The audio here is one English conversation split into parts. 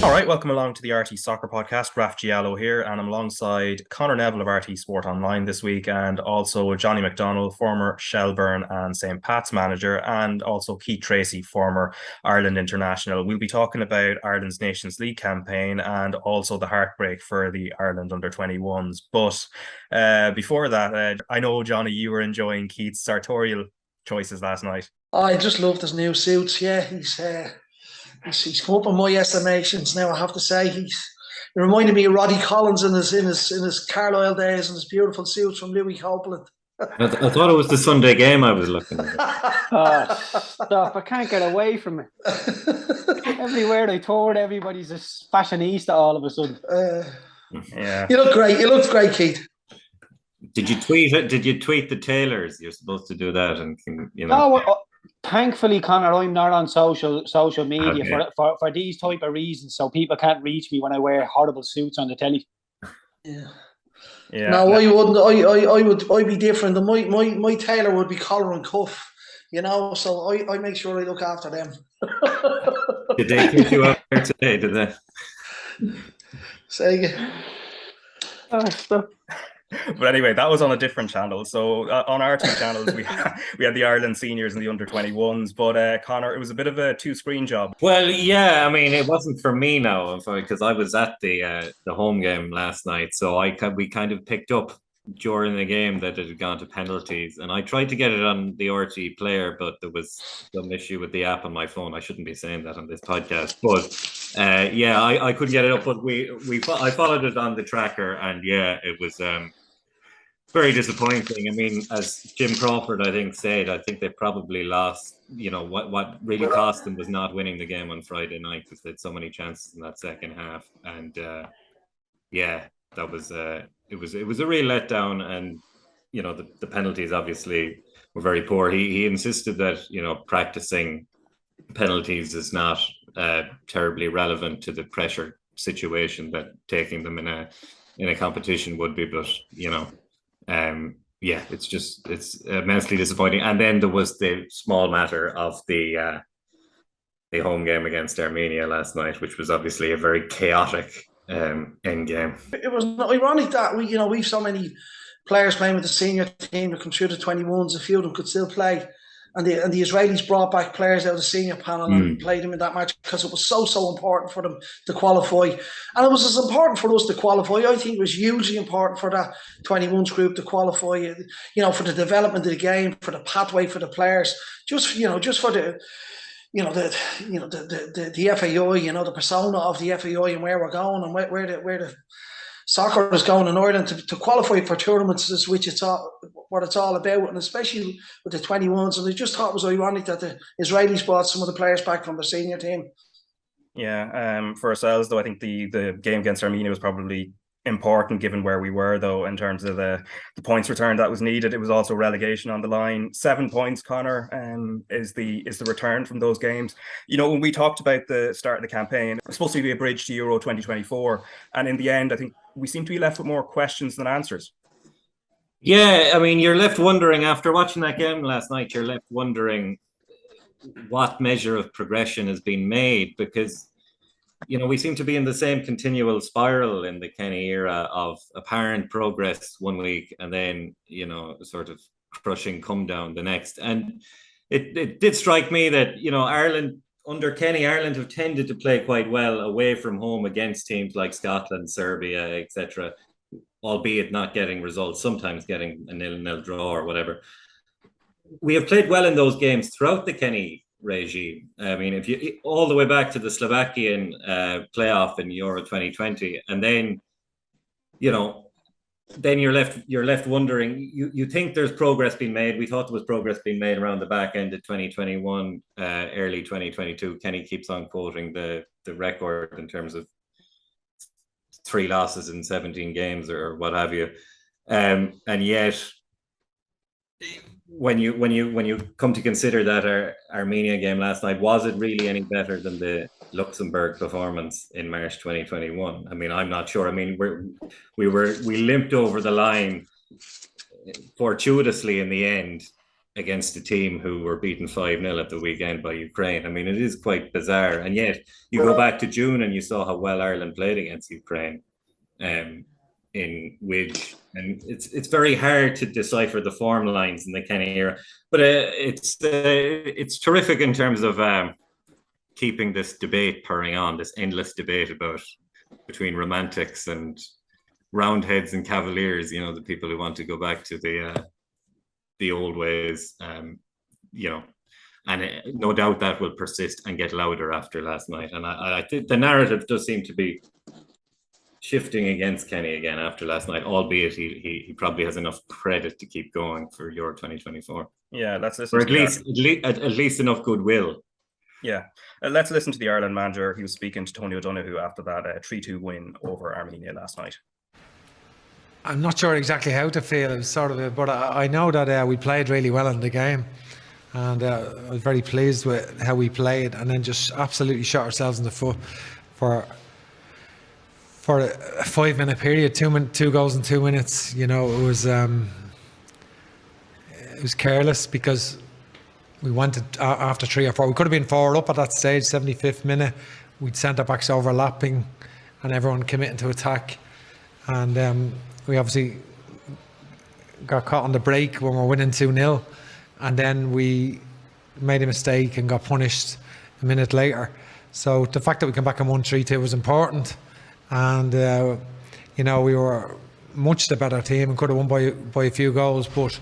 All right, welcome along to the RTÉ Soccer Podcast. Diallo here, and I'm alongside Conor Neville of RTÉ Sport Online this week, and also Johnny McDonnell, former Shelbourne and St. Pat's manager, and also Keith Treacy, former Ireland international. We'll be talking about Ireland's Nations League campaign and also the heartbreak for the Ireland under-21s. But before that, I know, Johnny, you were enjoying Keith's sartorial choices last night. I just loved his new suits. Yeah, he's come up in my estimations now. I have to say, he reminded me of Roddy Collins in his Carlisle days and his beautiful suits from Louis Copeland. I thought it was the Sunday game I was looking at. Oh, stop! I can't get away from it. Everywhere they toured, everybody's a fashionista all of a sudden. Yeah, you look great. You looked great, Keith. Did you tweet it? Did you tweet the tailors? You're supposed to do that, and No, thankfully, Conor, I'm not on social media Okay. for these type of reasons, so people can't reach me when I wear horrible suits on the telly. Yeah. yeah. No, I wouldn't. I'd be different. My tailor would be collar and cuff. So I make sure I look after them. Did they kick you out there today? Did they? Say again. Oh, stop. But anyway, that was on a different channel. So on our two channels, we had the Ireland seniors and the under-21s. But Conor, it was a bit of a two-screen job. Well, yeah. I mean, it wasn't for me now, because I was at the home game last night. So we kind of picked up during the game that it had gone to penalties, and I tried to get it on the RTÉ player, but there was some issue with the app on my phone. I shouldn't be saying that on this podcast, but I couldn't get it up. But I followed it on the tracker, and yeah, it was very disappointing. I mean, as Jim Crawford, I think, said, I think they probably lost. What really cost them was not winning the game on Friday night, because they had so many chances in that second half, and that was it was a real letdown. And the penalties obviously were very poor. He insisted that practicing penalties is not terribly relevant to the pressure situation that taking them in a competition would be, but it's immensely disappointing. And then there was the small matter of the home game against Armenia last night, which was obviously a very chaotic end game. It was ironic that we've so many players playing with the senior team that come through the 21s. A few of them could still play, and the Israelis brought back players out of the senior panel and played them in that match because it was so important for them to qualify. And it was as important for us to qualify. I think it was hugely important for that 21s group to qualify. For the development of the game, for the pathway for the players, just for the. The FAI, the persona of the FAI and where we're going and where the soccer is going in Ireland to qualify for tournaments, is what it's all about, and especially with the 21s. And I just thought it was ironic that the Israelis brought some of the players back from the senior team. Yeah, for ourselves, though, I think the game against Armenia was probably important given where we were, though, in terms of the points return that was needed. It was also relegation on the line. 7 points, Conor, is the return from those games. When we talked about the start of the campaign, it was supposed to be a bridge to Euro 2024, and in the end, I think we seem to be left with more questions than answers. Yeah, I mean, you're left wondering, after watching that game last night, you're left wondering what measure of progression has been made, because we seem to be in the same continual spiral in the Kenny era of apparent progress one week and then, sort of crushing come down the next. And it did strike me that, Ireland, under Kenny, Ireland have tended to play quite well away from home against teams like Scotland, Serbia, etc., albeit not getting results, sometimes getting a 0-0 draw or whatever. We have played well in those games throughout the Kenny regime. I mean, if you all the way back to the Slovakian playoff in Euro 2020, and then you're left wondering. You think there's progress being made. We thought there was progress being made around the back end of 2021, early 2022. Kenny keeps on quoting the record in terms of 3 losses in 17 games or what have you, and yet, when you come to consider that our Armenia game last night, was it really any better than the Luxembourg performance in March 2021? I mean, I'm not sure. I mean, we limped over the line fortuitously in the end, against a team who were beaten 5-0 at the weekend by Ukraine. I mean, it is quite bizarre. And yet you go back to June and you saw how well Ireland played against Ukraine in Widge. And it's very hard to decipher the form lines in the Kenny era. But it's terrific in terms of keeping this debate purring on, this endless debate between romantics and roundheads and cavaliers, you know, the people who want to go back to the old ways, you know, and no doubt that will persist and get louder after last night. And I think the narrative does seem to be shifting against Kenny again after last night, albeit he probably has enough credit to keep going for Euro 2024. Yeah, let's listen. Or at least enough goodwill. Yeah, let's listen to the Ireland manager. He was speaking to Tony O'Donoghue after that 3-2 win over Armenia last night. I'm not sure exactly how to feel. It was sort of, but I know that we played really well in the game, and I was very pleased with how we played, and then just absolutely shot ourselves in the foot for a 5-minute period, 2 goals in 2 minutes. You know, it was careless because we went after 3 or 4. We could have been 4 up at that stage, 75th minute. We'd centre backs overlapping, and everyone committing to attack, and we obviously got caught on the break when we were winning 2-0, and then we made a mistake and got punished a minute later. So the fact that we came back and won 3-2 was important, and you know, we were much the better team and could have won by a few goals, but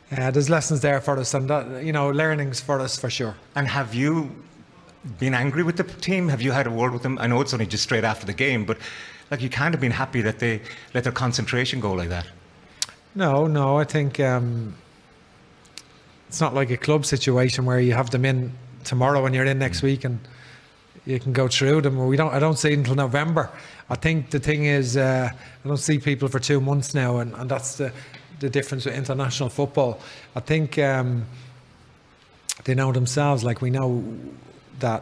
there's lessons there for us, and that, you know, learnings for us for sure. And have you been angry with the team? Have you had a word with them? I know it's only just straight after the game, but like, you kind of been happy that they let their concentration go like that. No, I think it's not like a club situation where you have them in tomorrow and you're in next week and you can go through them. I don't see it until November. I think the thing is, I don't see people for 2 months now, and that's the difference with international football. I think they know themselves. Like, we know that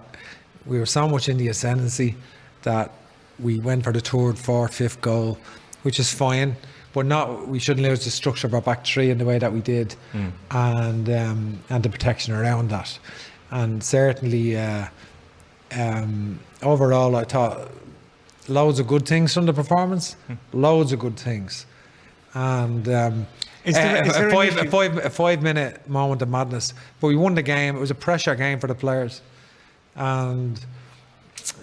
we were so much in the ascendancy that we went for the 3rd, 4th, 5th goal, which is fine, but we shouldn't lose the structure of our back three in the way that we did, and the protection around that. And certainly, overall, I thought loads of good things from the performance, loads of good things, and a 5-minute moment of madness. But we won the game. It was a pressure game for the players, and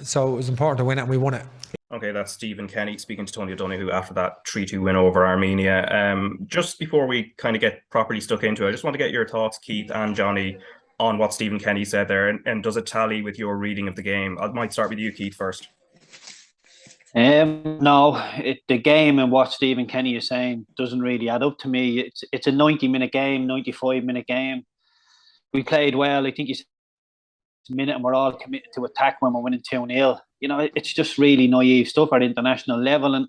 so it was important to win it, and we won it. Okay, that's Stephen Kenny speaking to Tony O'Donoghue after that 3-2 win over Armenia. Just before we kind of get properly stuck into it, I just want to get your thoughts, Keith and Johnny, on what Stephen Kenny said there, and does it tally with your reading of the game? I might start with you, Keith, first. No, the game and what Stephen Kenny is saying doesn't really add up to me. It's a 90-minute game, 95-minute game. We played well. I think you said a minute, and we're all committed to attack when we're winning 2-0. You know, it's just really naive stuff at international level. And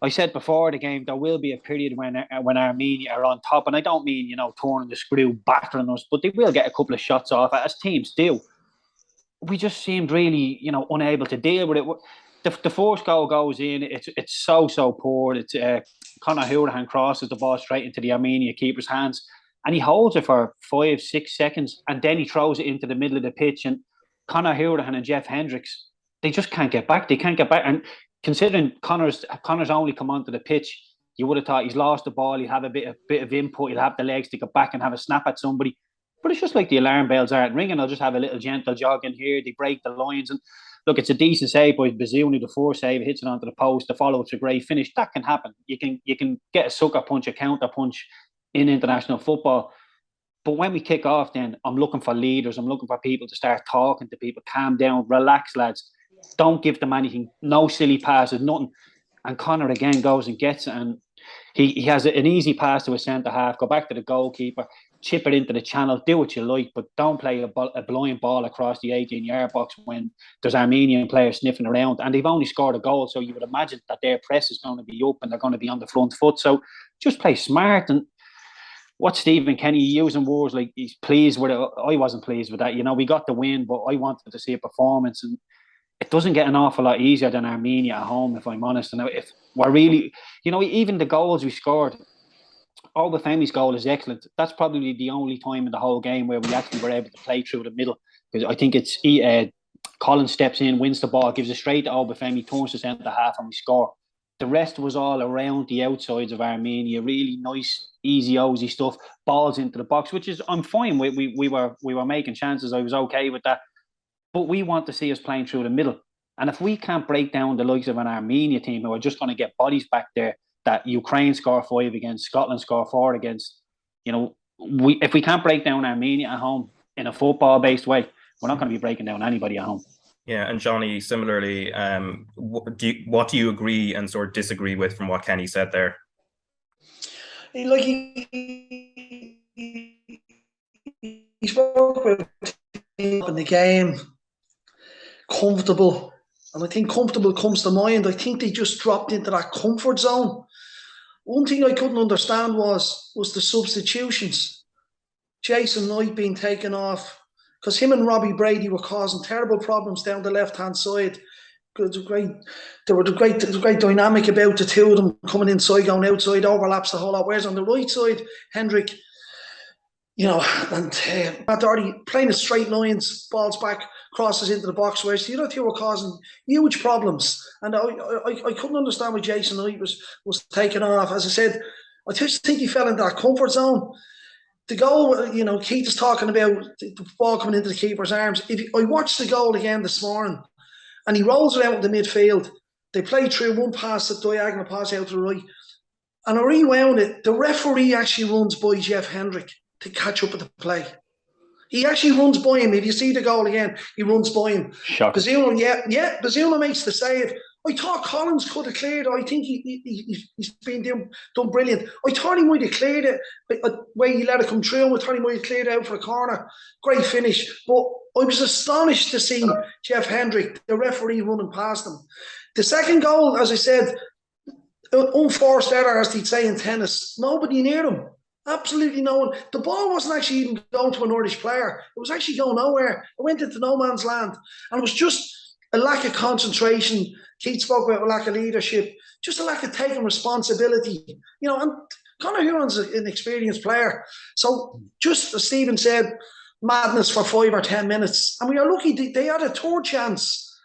I said before the game, there will be a period when Armenia are on top. And I don't mean, you know, turning the screw, battering us, but they will get a couple of shots off, as teams do. We just seemed really, you know, unable to deal with it. The first goal goes in. It's so poor. It's Conor Hourihan crosses the ball straight into the Armenia keeper's hands, and he holds it for 5-6 seconds, and then he throws it into the middle of the pitch. And Conor Hourihan and Jeff Hendricks, they just can't get back. They can't get back. And considering Conor's only come onto the pitch, you would have thought he's lost the ball. He'll have a bit of input. He'll have the legs to get back and have a snap at somebody. But it's just like the alarm bells aren't ringing. They'll just have a little gentle jog in here. They break the lines. And look, it's a decent save by Bazunu. The first save, hits it onto the post. The follow-up's a great finish. That can happen. You can get a sucker punch, a counter punch in international football. But when we kick off, then I'm looking for leaders. I'm looking for people to start talking to people. Calm down, relax, lads. Don't give them anything. No silly passes, nothing. And Conor again goes and gets it, and he has an easy pass to a centre half. Go back to the goalkeeper, chip it into the channel. Do what you like, but don't play a blind ball across the 18-yard box when there's Armenian players sniffing around. And they've only scored a goal, so you would imagine that their press is going to be up and they're going to be on the front foot. So just play smart. And what Stephen Kenny using words like he's pleased with it. I wasn't pleased with that. You know, we got the win, but I wanted to see a performance, and it doesn't get an awful lot easier than Armenia at home, if I'm honest. And if we're really, you know, even the goals we scored, Obafemi's goal is excellent. That's probably the only time in the whole game where we actually were able to play through the middle, because I think it's Colin steps in, wins the ball, gives it straight to Obafemi, turns to centre half, and we score. The rest was all around the outsides of Armenia. Really nice, easy, osy stuff. Balls into the box, which is I'm fine with. We were making chances. I was okay with that. But we want to see us playing through the middle. And if we can't break down the likes of an Armenia team who are just going to get bodies back there, that Ukraine score 5 against, Scotland score 4 against, if we can't break down Armenia at home in a football-based way, we're not going to be breaking down anybody at home. Yeah, and Johnny, similarly, what do you agree and sort of disagree with from what Kenny said there? He spoke about in the game, comfortable, and I think comfortable comes to mind. I think they just dropped into that comfort zone. One thing I couldn't understand was the substitutions. Jason Knight being taken off, because him and Robbie Brady were causing terrible problems down the left-hand side. There was a great dynamic about the two of them coming inside, going outside, overlaps the whole lot. Whereas on the right side, Hendrick, and Matt Doherty playing as straight lines, balls back, crosses into the box, whereas the other two were causing huge problems. And I couldn't understand why Jason Knight was taken off. As I said, I just think he fell into that comfort zone. The goal, Keith is talking about the ball coming into the keeper's arms. I watched the goal again this morning, and he rolls it out in the midfield. They play through one pass, the diagonal pass out to the right. And I rewound it. The referee actually runs by Jeff Hendrick to catch up with the play. He actually runs by him. If you see the goal again, he runs by him. Bazzuno makes the save. I thought Collins could have cleared it. I think he's been done brilliant. I thought he might have cleared it where he let it come through. I thought he might have cleared it out for a corner. Great finish. But I was astonished to see Jeff Hendrick, the referee, running past him. The second goal, as I said, unforced error, as they'd say in tennis. Nobody near him. Absolutely no one. The ball wasn't actually even going to an Irish player. It was actually going nowhere. It went into no man's land. And it was just a lack of concentration. Keith spoke about a lack of leadership, just a lack of taking responsibility. And Conor Huron's an experienced player. So just as Stephen said, madness for 5 or 10 minutes. And we are lucky they had a third chance,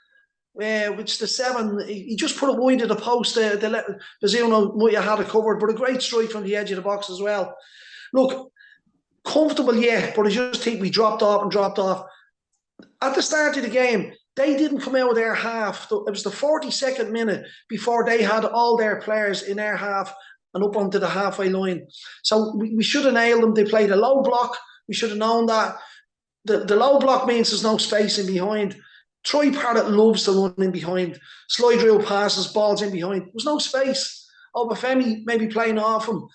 which the 7, he just put it wide of the post. Bazzuno might have had it covered, but a great strike from the edge of the box as well. Look, comfortable, yeah, but I just think we dropped off. At the start of the game, they didn't come out of their half. It was the 42nd minute before they had all their players in their half and up onto the halfway line. So we should have nailed them. They played a low block. We should have known that. The low block means there's no space in behind. Troy Parrott loves to run in behind. Slide rule passes, balls in behind. There was no space. Obafemi maybe playing off him,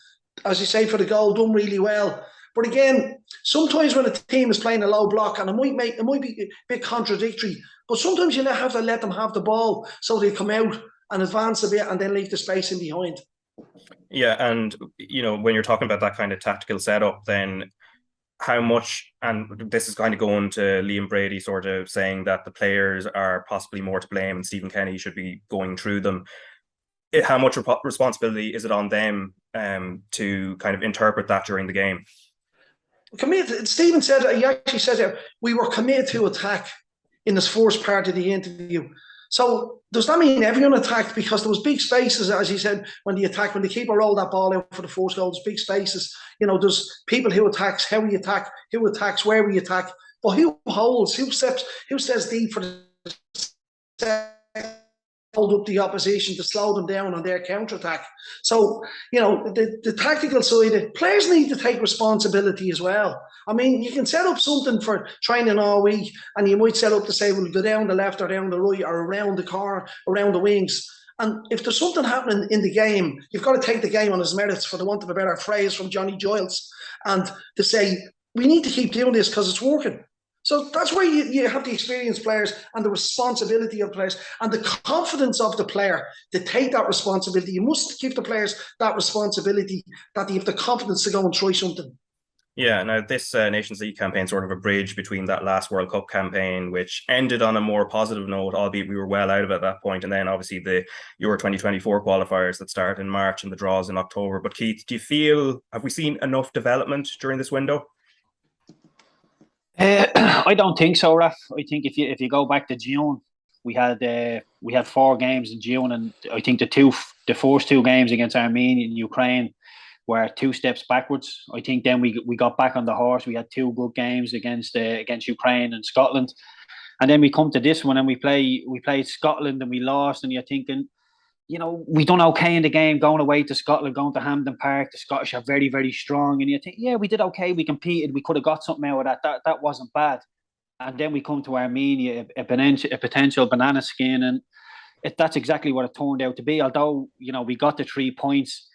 as you say, for the goal, done really well. But again, sometimes when a team is playing a low block, and it might be a bit contradictory, but sometimes you have to let them have the ball so they come out and advance a bit and then leave the space in behind. Yeah, and when you're talking about that kind of tactical setup, then how much, and this is kind of going to Liam Brady sort of saying that the players are possibly more to blame and Stephen Kenny should be going through them. How much responsibility is it on them to kind of interpret that during the game? Stephen said, he actually said we were committed to attack in this first part of the interview. So does that mean everyone attacked? Because there was big spaces, as he said, when the keeper rolled that ball out for the first goal, there's big spaces. There's people who attacks, how we attack, who attacks, where we attack. But who holds, who says deep for the hold up the opposition to slow them down on their counter-attack. So, the tactical side, players need to take responsibility as well. I mean, you can set up something for training all week, and you might set up to say, we'll go down the left or down the right or around the corner, around the wings. And if there's something happening in the game, you've got to take the game on its merits, for the want of a better phrase from Johnny Giles, and to say, we need to keep doing this because it's working. So that's where you have the experienced players and the responsibility of players and the confidence of the player to take that responsibility. You must give the players that responsibility, that they have the confidence to go and try something. Yeah, now this Nations League campaign sort of a bridge between that last World Cup campaign, which ended on a more positive note, albeit we were well out of it at that point, and then obviously the Euro 2024 qualifiers that start in March and the draws in October. But Keith, do you feel, have we seen enough development during this window? I don't think so, Raf. I think if you go back to June, we had 4 games in June, and I think the first 2 games against Armenia and Ukraine were 2 steps backwards. I think then we got back on the horse. We had 2 good games against Ukraine and Scotland, and then we come to this one and we played Scotland and we lost. And you're thinking, we done okay in the game, going away to Scotland, going to Hampden Park. The Scottish are very, very strong, and you think, yeah, we did okay. We competed. We could have got something out of that. That wasn't bad. And then we come to Armenia, a potential banana skin, and that's exactly what it turned out to be. Although we got the 3 points.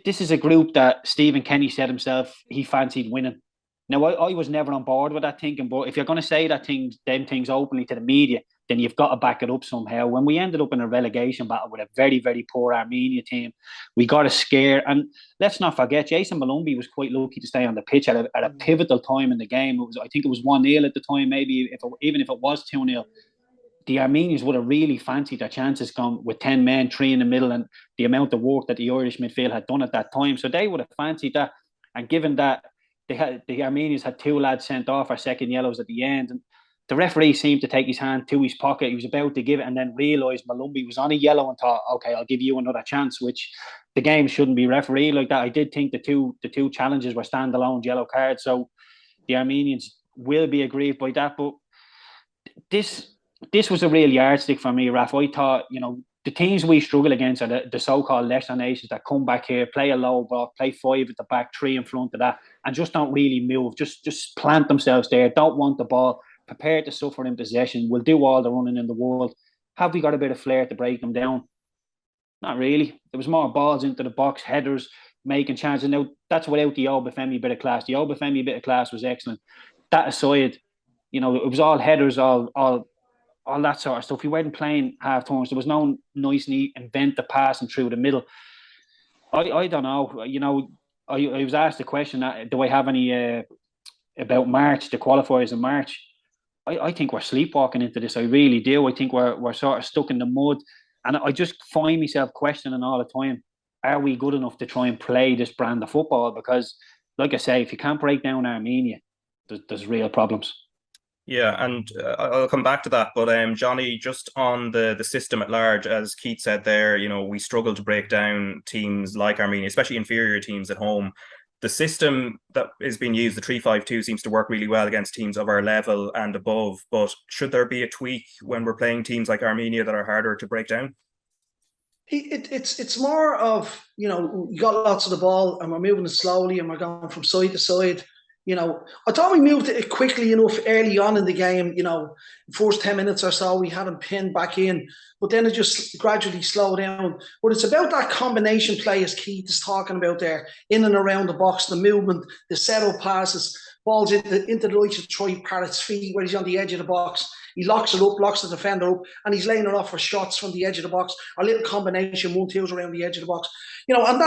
This is a group that Stephen Kenny said himself he fancied winning. Now, I was never on board with that thinking, but if you're going to say them things openly to the media, then you've got to back it up somehow. When we ended up in a relegation battle with a very, very poor Armenia team, we got a scare. And let's not forget, Jason Malumbi was quite lucky to stay on the pitch at a pivotal time in the game. I think it was 1-0 at the time, maybe even if it was 2-0. The Armenians would have really fancied their chances gone with 10 men, 3 in the middle, and the amount of work that the Irish midfield had done at that time. So they would have fancied that. And given that the Armenians had 2 lads sent off for second yellows at the end, and the referee seemed to take his hand to his pocket. He was about to give it and then realised Malumbi was on a yellow and thought, okay, I'll give you another chance, which the game shouldn't be refereed like that. I did think the two challenges were standalone yellow cards. So the Armenians will be aggrieved by that. But this was a real yardstick for me, Raf. I thought, the teams we struggle against are the so-called lesser nations that come back here, play a low ball, play 5 at the back, 3 in front of that, and just don't really move. Just plant themselves there, don't want the ball, prepared to suffer in possession, will do all the running in the world. Have we got a bit of flair to break them down? Not really. There was more balls into the box, headers, making chances. Now, that's without the Obafemi bit of class. The Obafemi bit of class was excellent. That aside, it was all headers, all that sort of stuff. We weren't playing half turns. There was no nice, neat, inventive passing through the middle. I don't know. I was asked the question, do I have any about March, the qualifiers in March? I think we're sleepwalking into this. I really do. I think we're sort of stuck in the mud. And I just find myself questioning all the time, are we good enough to try and play this brand of football? Because, like I say, if you can't break down Armenia, there's real problems. Yeah, and I'll come back to that. But Johnny, just on the system at large, as Keith said there, we struggle to break down teams like Armenia, especially inferior teams at home. The system that is being used, the 3-5-2, seems to work really well against teams of our level and above. But should there be a tweak when we're playing teams like Armenia that are harder to break down? It's more of, you got lots of the ball and we're moving it slowly and we're going from side to side. I thought we moved it quickly enough early on in the game. First 10 minutes or so, we had him pinned back in, but then it just gradually slowed down. But it's about that combination play, as Keith is talking about there, in and around the box, the movement, the set-up passes, balls into the likes of Troy Parrott's feet where he's on the edge of the box. He locks it up, locks the defender up, and he's laying it off for shots from the edge of the box, a little combination, 1-2s around the edge of the box. And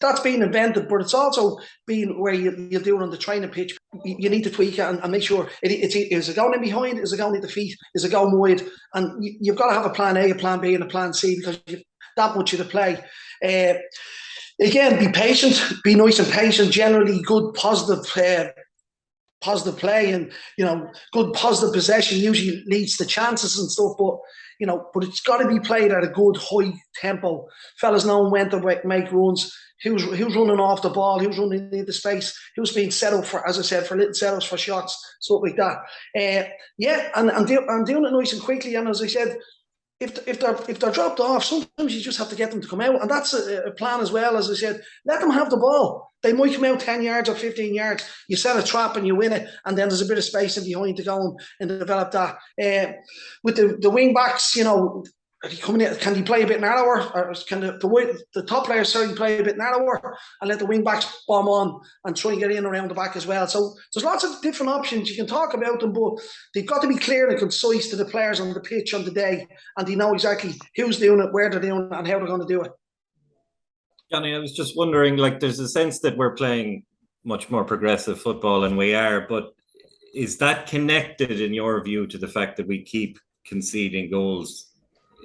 that's been invented, but it's also been where you do it on the training pitch. You need to tweak it and make sure is it going in behind, is it going in the feet, is it going wide? And you've got to have a plan A, a plan B, and a plan C because you've that much of the play. Again, be patient, be nice and patient. Generally, good positive play and good positive possession usually leads to chances and stuff. But but it's got to be played at a good high tempo. Fellas knowing when to make runs. Who's running off the ball? Who's running into space? Who's being set up for, as I said, for little setups for shots, stuff like that. And doing it nice and quickly. And as I said, if they're dropped off, sometimes you just have to get them to come out, and that's a plan as well. As I said, let them have the ball. They might come out 10 yards or 15 yards. You set a trap and you win it, and then there's a bit of space in behind to go and develop that. With the wing backs, are they coming in, can he play a bit narrower, or can the top players play a bit narrower and let the wing backs bomb on and try and get in around the back as well? So there's lots of different options. You can talk about them, but they've got to be clear and concise to the players on the pitch on the day, and they know exactly who's doing it, where they're doing it, and how they're going to do it. Johnny, I was just wondering, there's a sense that we're playing much more progressive football than we are. But is that connected, in your view, to the fact that we keep conceding goals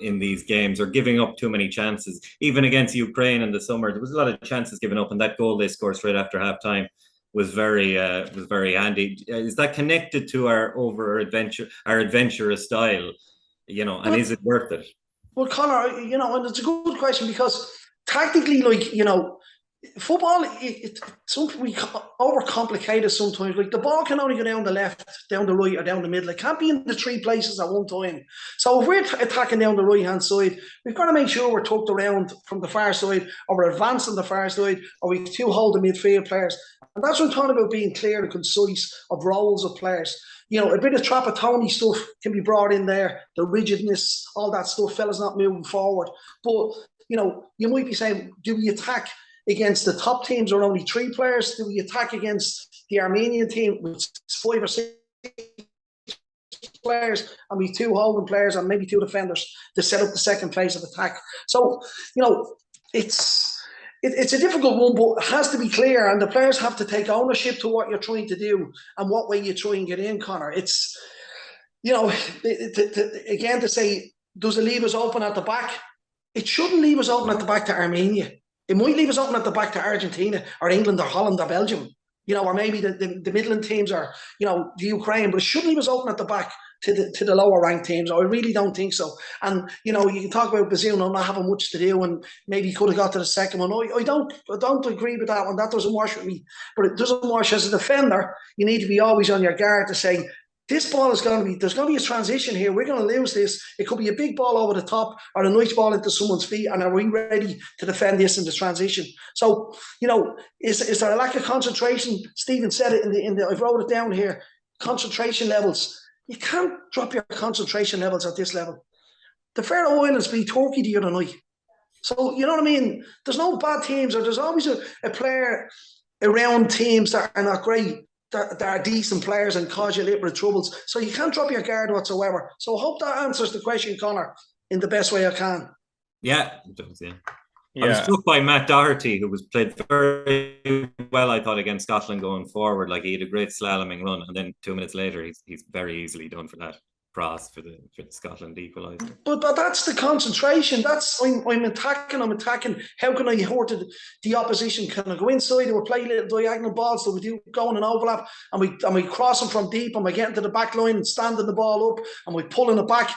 in these games or giving up too many chances? Even against Ukraine in the summer, there was a lot of chances given up, and that goal they scored straight after half time was very handy. Is that connected to our adventurous style, and is it worth it? Well, Conor, and it's a good question, because tactically, football, we overcomplicate it sometimes. Like, the ball can only go down the left, down the right, or down the middle. It can't be in the three places at one time. So if we're attacking down the right-hand side, we've got to make sure we're tucked around from the far side, or we're advancing the far side, or we two hold the midfield players. And that's what I'm talking about, being clear and concise of roles of players. A bit of Trapattoni stuff can be brought in there, the rigidness, all that stuff, fellas not moving forward. But, you might be saying, do we attack against the top teams or only 3 players? Do we attack against the Armenian team with 5 or 6 players, and we 2 holding players and maybe 2 defenders to set up the second phase of attack? So, it's a difficult one, but it has to be clear, and the players have to take ownership to what you're trying to do and what way you try and get in, Conor. It's, again, to say, does it leave us open at the back? It shouldn't leave us open at the back to Armenia. It might leave us open at the back to Argentina or England or Holland or Belgium, or maybe the Midland teams or, the Ukraine, but it shouldn't leave us open at the back to the lower ranked teams. I really don't think so. And, you can talk about Bazunu not having much to do, and maybe he could have got to the second one. I don't agree with that one. That doesn't wash with me. But it doesn't wash as a defender. You need to be always on your guard to say, this ball there's going to be a transition here. We're going to lose this. It could be a big ball over the top or a nice ball into someone's feet. And are we ready to defend this in the transition? So, is there a lack of concentration? Stephen said it I wrote it down here. Concentration levels. You can't drop your concentration levels at this level. The Faroe Islands beat Turkey the other night. So, you know what I mean? There's no bad teams, or there's always a player around teams that are not great, that are decent players and cause you a little bit of troubles. So you can't drop your guard whatsoever. So I hope that answers the question, Conor, in the best way I can. Yeah, it does, yeah. I was struck by Matt Doherty, who played very well, I thought, against Scotland going forward. Like, he had a great slaloming run, and then 2 minutes later, he's very easily done for that cross for the Scotland equaliser. But that's the concentration. That's I'm attacking. How can I hurt the opposition? Can I go inside? Do we play little diagonal balls? Do we do go in an overlap? And we cross them from deep, and we get into the back line and standing the ball up, and we pulling it back.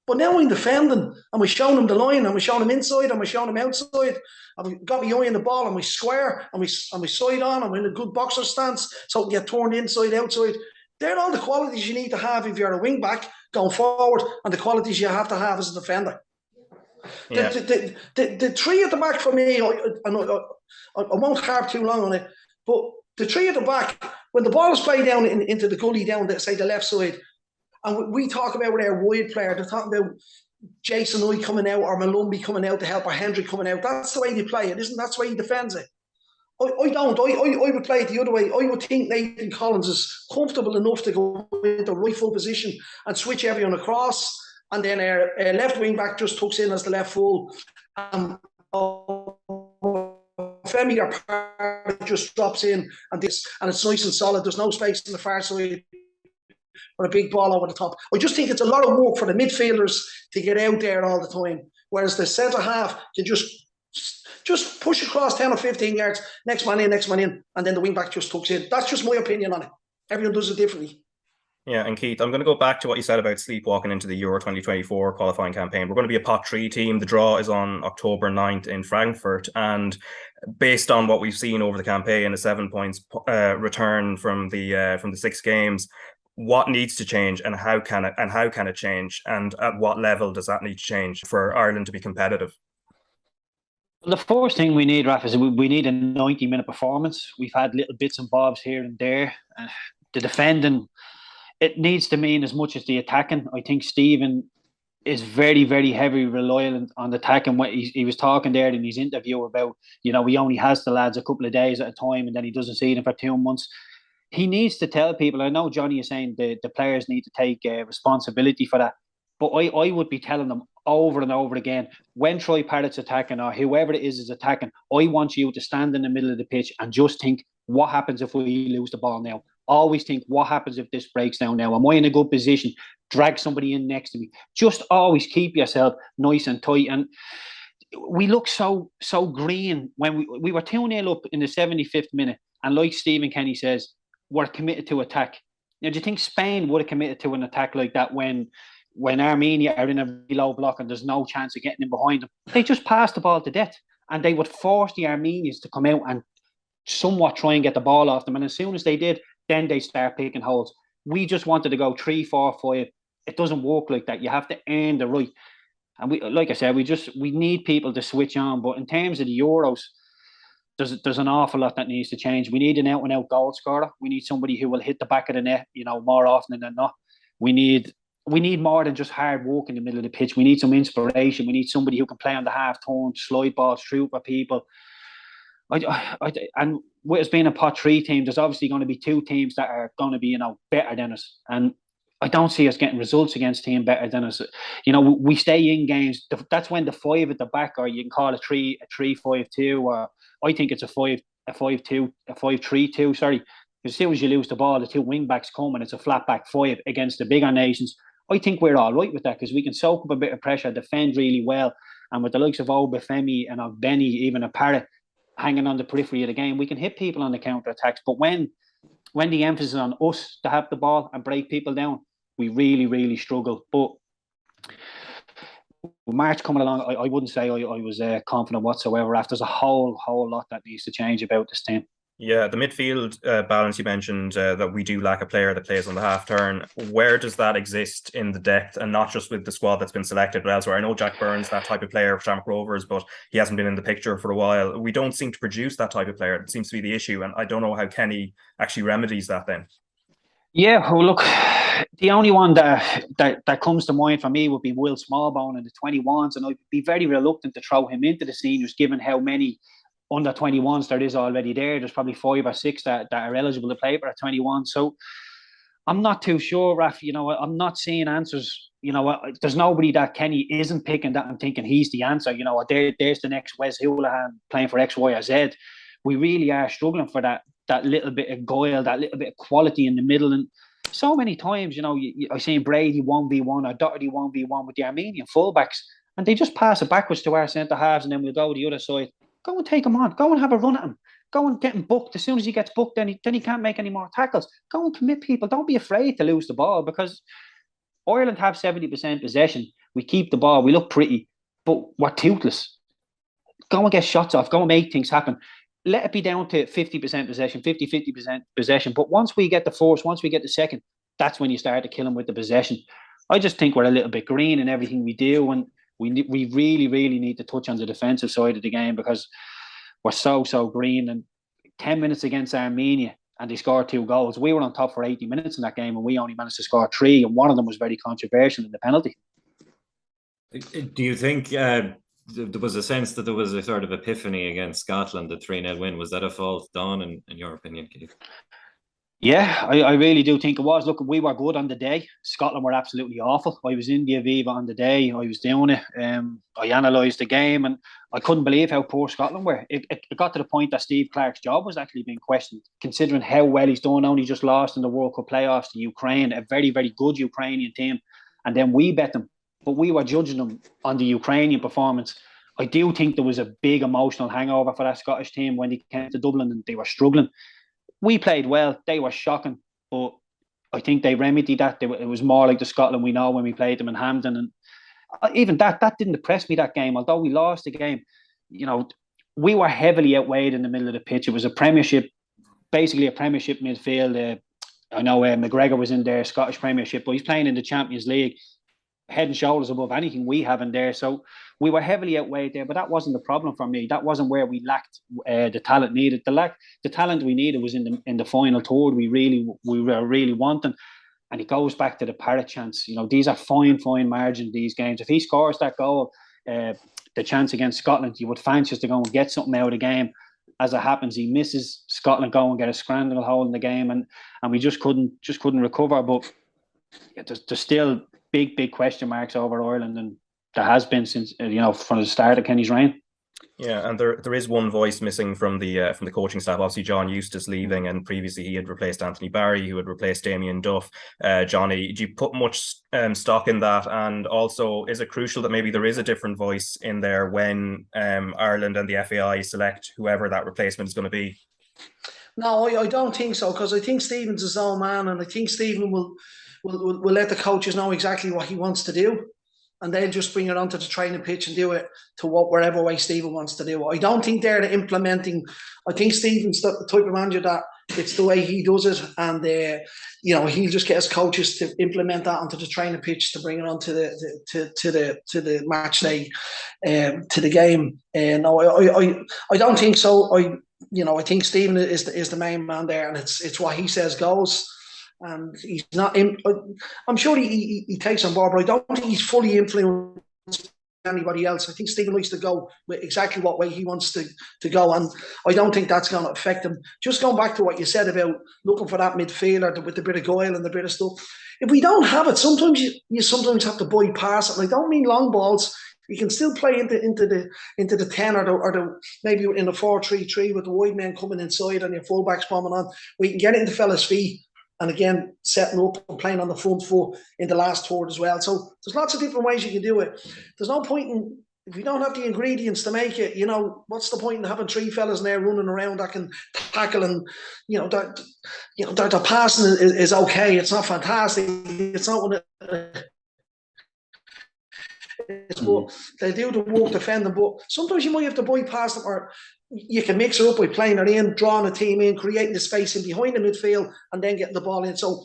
But now I'm defending, and we're showing them the line, and we're showing them inside, and we're showing them outside. And we got my eye on the ball, and we square, and we side on, and we're in a good boxer stance, so we can get turned inside, outside. They're all the qualities you need to have if you're a wing back going forward, and the qualities you have to have as a defender. Yeah. The 3 at the back for me, I won't harp too long on it, but the 3 at the back, when the ball is played down into the gully down, say, the left side, and we talk about our wide player, they're talking about Jason Oy coming out, or Malumbi coming out to help, or Hendry coming out. That's the way they play it, isn't that's the way he defends it. I don't. I would play it the other way. I would think Nathan Collins is comfortable enough to go into right full position and switch everyone across, and then our left wing back just tucks in as the left full. Femi or Parr just drops in, and it's nice and solid. There's no space on the far side or a big ball over the top. I just think it's a lot of work for the midfielders to get out there all the time, whereas the centre half can just push across 10 or 15 yards, next man in, and then the wing back just tucks in. That's just my opinion on it. Everyone does it differently. Yeah, and Keith, I'm going to go back to what you said about sleepwalking into the Euro 2024 qualifying campaign. We're going to be a pot 3 team. The draw is on October 9th in Frankfurt, and based on what we've seen over the campaign, a 7 points return from the 6 games, what needs to change, and how can it change, and at what level does that need to change for Ireland to be competitive? The first thing we need, Raf, is we need a 90-minute performance. We've had little bits and bobs here and there. The defending, it needs to mean as much as the attacking. I think Stephen is very, very heavily reliant on the attacking. He was talking there in his interview about, he only has the lads a couple of days at a time, and then he doesn't see them for 2 months. He needs to tell people, I know Johnny is saying the players need to take responsibility for that, but I would be telling them over and over again, when Troy Parrott's attacking, or whoever it is attacking, I want you to stand in the middle of the pitch and just think, what happens if we lose the ball now? Always think, what happens if this breaks down now? Am I in a good position? Drag somebody in next to me. Just always keep yourself nice and tight. And we look so green when we were 2-0 up in the 75th minute. And like Stephen Kenny says, we're committed to attack. Now, do you think Spain would have committed to an attack like that when Armenia are in a really low block and there's no chance of getting in behind them? They just pass the ball to death, and they would force the Armenians to come out and somewhat try and get the ball off them. And as soon as they did, then they start picking holes. We just wanted to go 3, 4, 5. It doesn't work like that. You have to earn the right. And we, like I said, we need people to switch on. But in terms of the Euros, there's an awful lot that needs to change. We need an out-and-out goal scorer. We need somebody who will hit the back of the net, more often than not. We need more than just hard work in the middle of the pitch. We need some inspiration. We need somebody who can play on the half turn, slide balls through for people. And with us being a pot 3 team, there's obviously going to be 2 teams that are going to be, better than us. And I don't see us getting results against team better than us. We stay in games. That's when the 5 at the back, or you can call it 3-5-2, or I think it's a 5-3-2. Sorry, as soon as you lose the ball, the 2 wing backs come and it's a flat back 5 against the bigger nations. I think we're all right with that because we can soak up a bit of pressure, defend really well, and with the likes of Obafemi and of Benny, even a Parrott hanging on the periphery of the game, we can hit people on the counter attacks. But when the emphasis is on us to have the ball and break people down, we really, really struggle. But March coming along, I wouldn't say I was confident whatsoever. There's a whole lot that needs to change about this team. Yeah, the midfield balance, you mentioned that we do lack a player that plays on the half turn. Where does that exist in the depth, and not just with the squad that's been selected, but elsewhere? I know Jack Byrne's that type of player for Shamrock Rovers, but he hasn't been in the picture for a while. We don't seem to produce that type of player. It seems to be the issue, and I don't know how Kenny actually remedies that then. Yeah, well, look, the only one that comes to mind for me would be Will Smallbone in the 21s, and I'd be very reluctant to throw him into the seniors given how many under 21s there is already there. There's probably 5 or 6 that are eligible to play for a 21. So I'm not too sure, Raf. I'm not seeing answers. There's nobody that Kenny isn't picking that I'm thinking he's the answer. There's the next Wes Houlihan playing for X, Y, or Z. We really are struggling for that little bit of guile, that little bit of quality in the middle. And so many times, I've seen Brady 1v1 or Doherty 1v1 with the Armenian fullbacks, and they just pass it backwards to our centre halves, and then we'll go to the other side. Go and take him on. Go and have a run at him. Go and get him booked. As soon as he gets booked, then he can't make any more tackles. Go and commit people. Don't be afraid to lose the ball, because Ireland have 70% possession. We keep the ball. We look pretty, but we're toothless. Go and get shots off. Go and make things happen. Let it be down to 50% possession, 50% possession. But once we get the first, once we get the second, that's when you start to kill them with the possession. I just think we're a little bit green in everything we do, and we really, really need to touch on the defensive side of the game because we're so green. And 10 minutes against Armenia and they scored 2 goals. We were on top for 80 minutes in that game and we only managed to score 3, and one of them was very controversial in the penalty. Do you think there was a sense that there was a sort of epiphany against Scotland, the 3-0 win? Was that a false dawn in your opinion, Keith? Yeah, I really do think it was. Look, we were good on the day. Scotland were absolutely awful. I was in the Aviva on the day. I was doing it. I analysed the game and I couldn't believe how poor Scotland were. It got to the point that Steve Clarke's job was actually being questioned, considering how well he's done. Only just lost in the World Cup playoffs to Ukraine, a very, very good Ukrainian team. And then we bet them. But we were judging them on the Ukrainian performance. I do think there was a big emotional hangover for that Scottish team when they came to Dublin and they were struggling. We played well. They were shocking, but I think they remedied that. It was more like the Scotland we know when we played them in Hampden, and even that didn't depress me, that game. Although we lost the game, we were heavily outweighed in the middle of the pitch. It was a Premiership, basically a Premiership midfield. I know McGregor was in there, Scottish Premiership, but he's playing in the Champions League, head and shoulders above anything we have in there. So we were heavily outweighed there, but that wasn't the problem for me. That wasn't where we lacked the talent needed. The talent we needed was in the final third. We were really wanting, and it goes back to the Parrott chance. These are fine margin, these games. If he scores that goal, the chance against Scotland, you would fancy us to go and get something out of the game. As it happens, he misses. Scotland go and get a scramble hole in the game, and we just couldn't recover. But there's still big question marks over Ireland, and there has been since from the start of Kenny's reign. Yeah, and there is one voice missing from the coaching staff. Obviously, John Eustace leaving, and previously he had replaced Anthony Barry, who had replaced Damien Duff. Johnny, do you put much stock in that? And also, is it crucial that maybe there is a different voice in there when Ireland and the FAI select whoever that replacement is going to be? No, I don't think so, because I think Stephen's his own man, and I think Stephen will let the coaches know exactly what he wants to do, and they'll just bring it onto the training pitch and do it to whatever way Stephen wants to do it. I don't think they're the implementing. I think Stephen's the type of manager that it's the way he does it, and he'll just get his coaches to implement that onto the training pitch to bring it onto the match day, to the game. No, I don't think so. I think Stephen is the main man there, and it's what he says goes. And he's not. I'm sure he takes on board, but I don't think he's fully influenced anybody else. I think Stephen likes to go with exactly what way he wants to go, and I don't think that's going to affect him. Just going back to what you said about looking for that midfielder with a bit of guile and a bit of stuff. If we don't have it, sometimes you sometimes have to bypass it. And I don't mean long balls. You can still play into the 10 or the maybe in the 4-3-3 with the wide men coming inside and your fullbacks bombing on. We can get it into fellas' feet. And again, setting up and playing on the front foot in the last third as well. So there's lots of different ways you can do it. There's no point in, if you don't have the ingredients to make it, what's the point in having three fellas in there running around that can tackle, and the passing is okay. It's not fantastic. It's not one what they do the work defending, but sometimes you might have to bypass them, or you can mix it up by playing it in, drawing a team in, creating the space in behind the midfield, and then getting the ball in. So,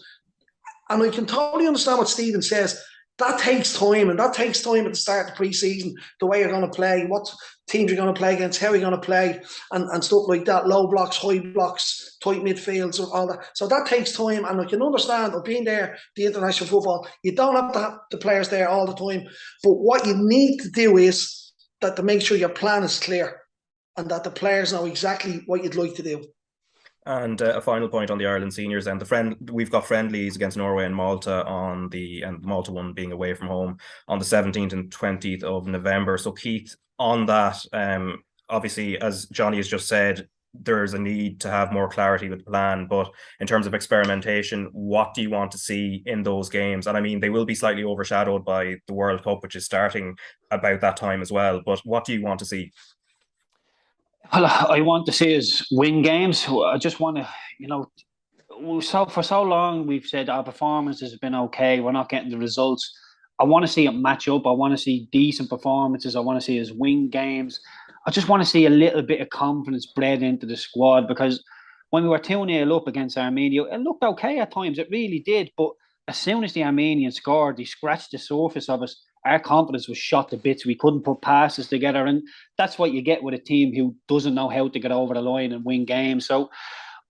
and I can totally understand what Stephen says. That takes time, and that takes time at the start of the pre-season, the way you're going to play, what teams you're going to play against, how you're going to play, and stuff like that, low blocks, high blocks, tight midfields, all that. So that takes time, and I can understand, I've been there, the international football, you don't have to have the players there all the time, but what you need to do is to make sure your plan is clear, and that the players know exactly what you'd like to do. And a final point on the Ireland seniors, and we've got friendlies against Norway and Malta and Malta one being away from home on the 17th and 20th of November. So Keith, on that, obviously, as Johnny has just said, there's a need to have more clarity with the plan, but in terms of experimentation, what do you want to see in those games? And I mean, they will be slightly overshadowed by the World Cup, which is starting about that time as well, but what do you want to see? Well, I want to see us win games. I just want to, for so long we've said our performance has been okay. We're not getting the results. I want to see it match up. I want to see decent performances. I want to see us win games. I just want to see a little bit of confidence bred into the squad, because when we were 2-0 up against Armenia, it looked okay at times. It really did. But as soon as the Armenians scored, they scratched the surface of us. Our confidence was shot to bits. We couldn't put passes together. And that's what you get with a team who doesn't know how to get over the line and win games. So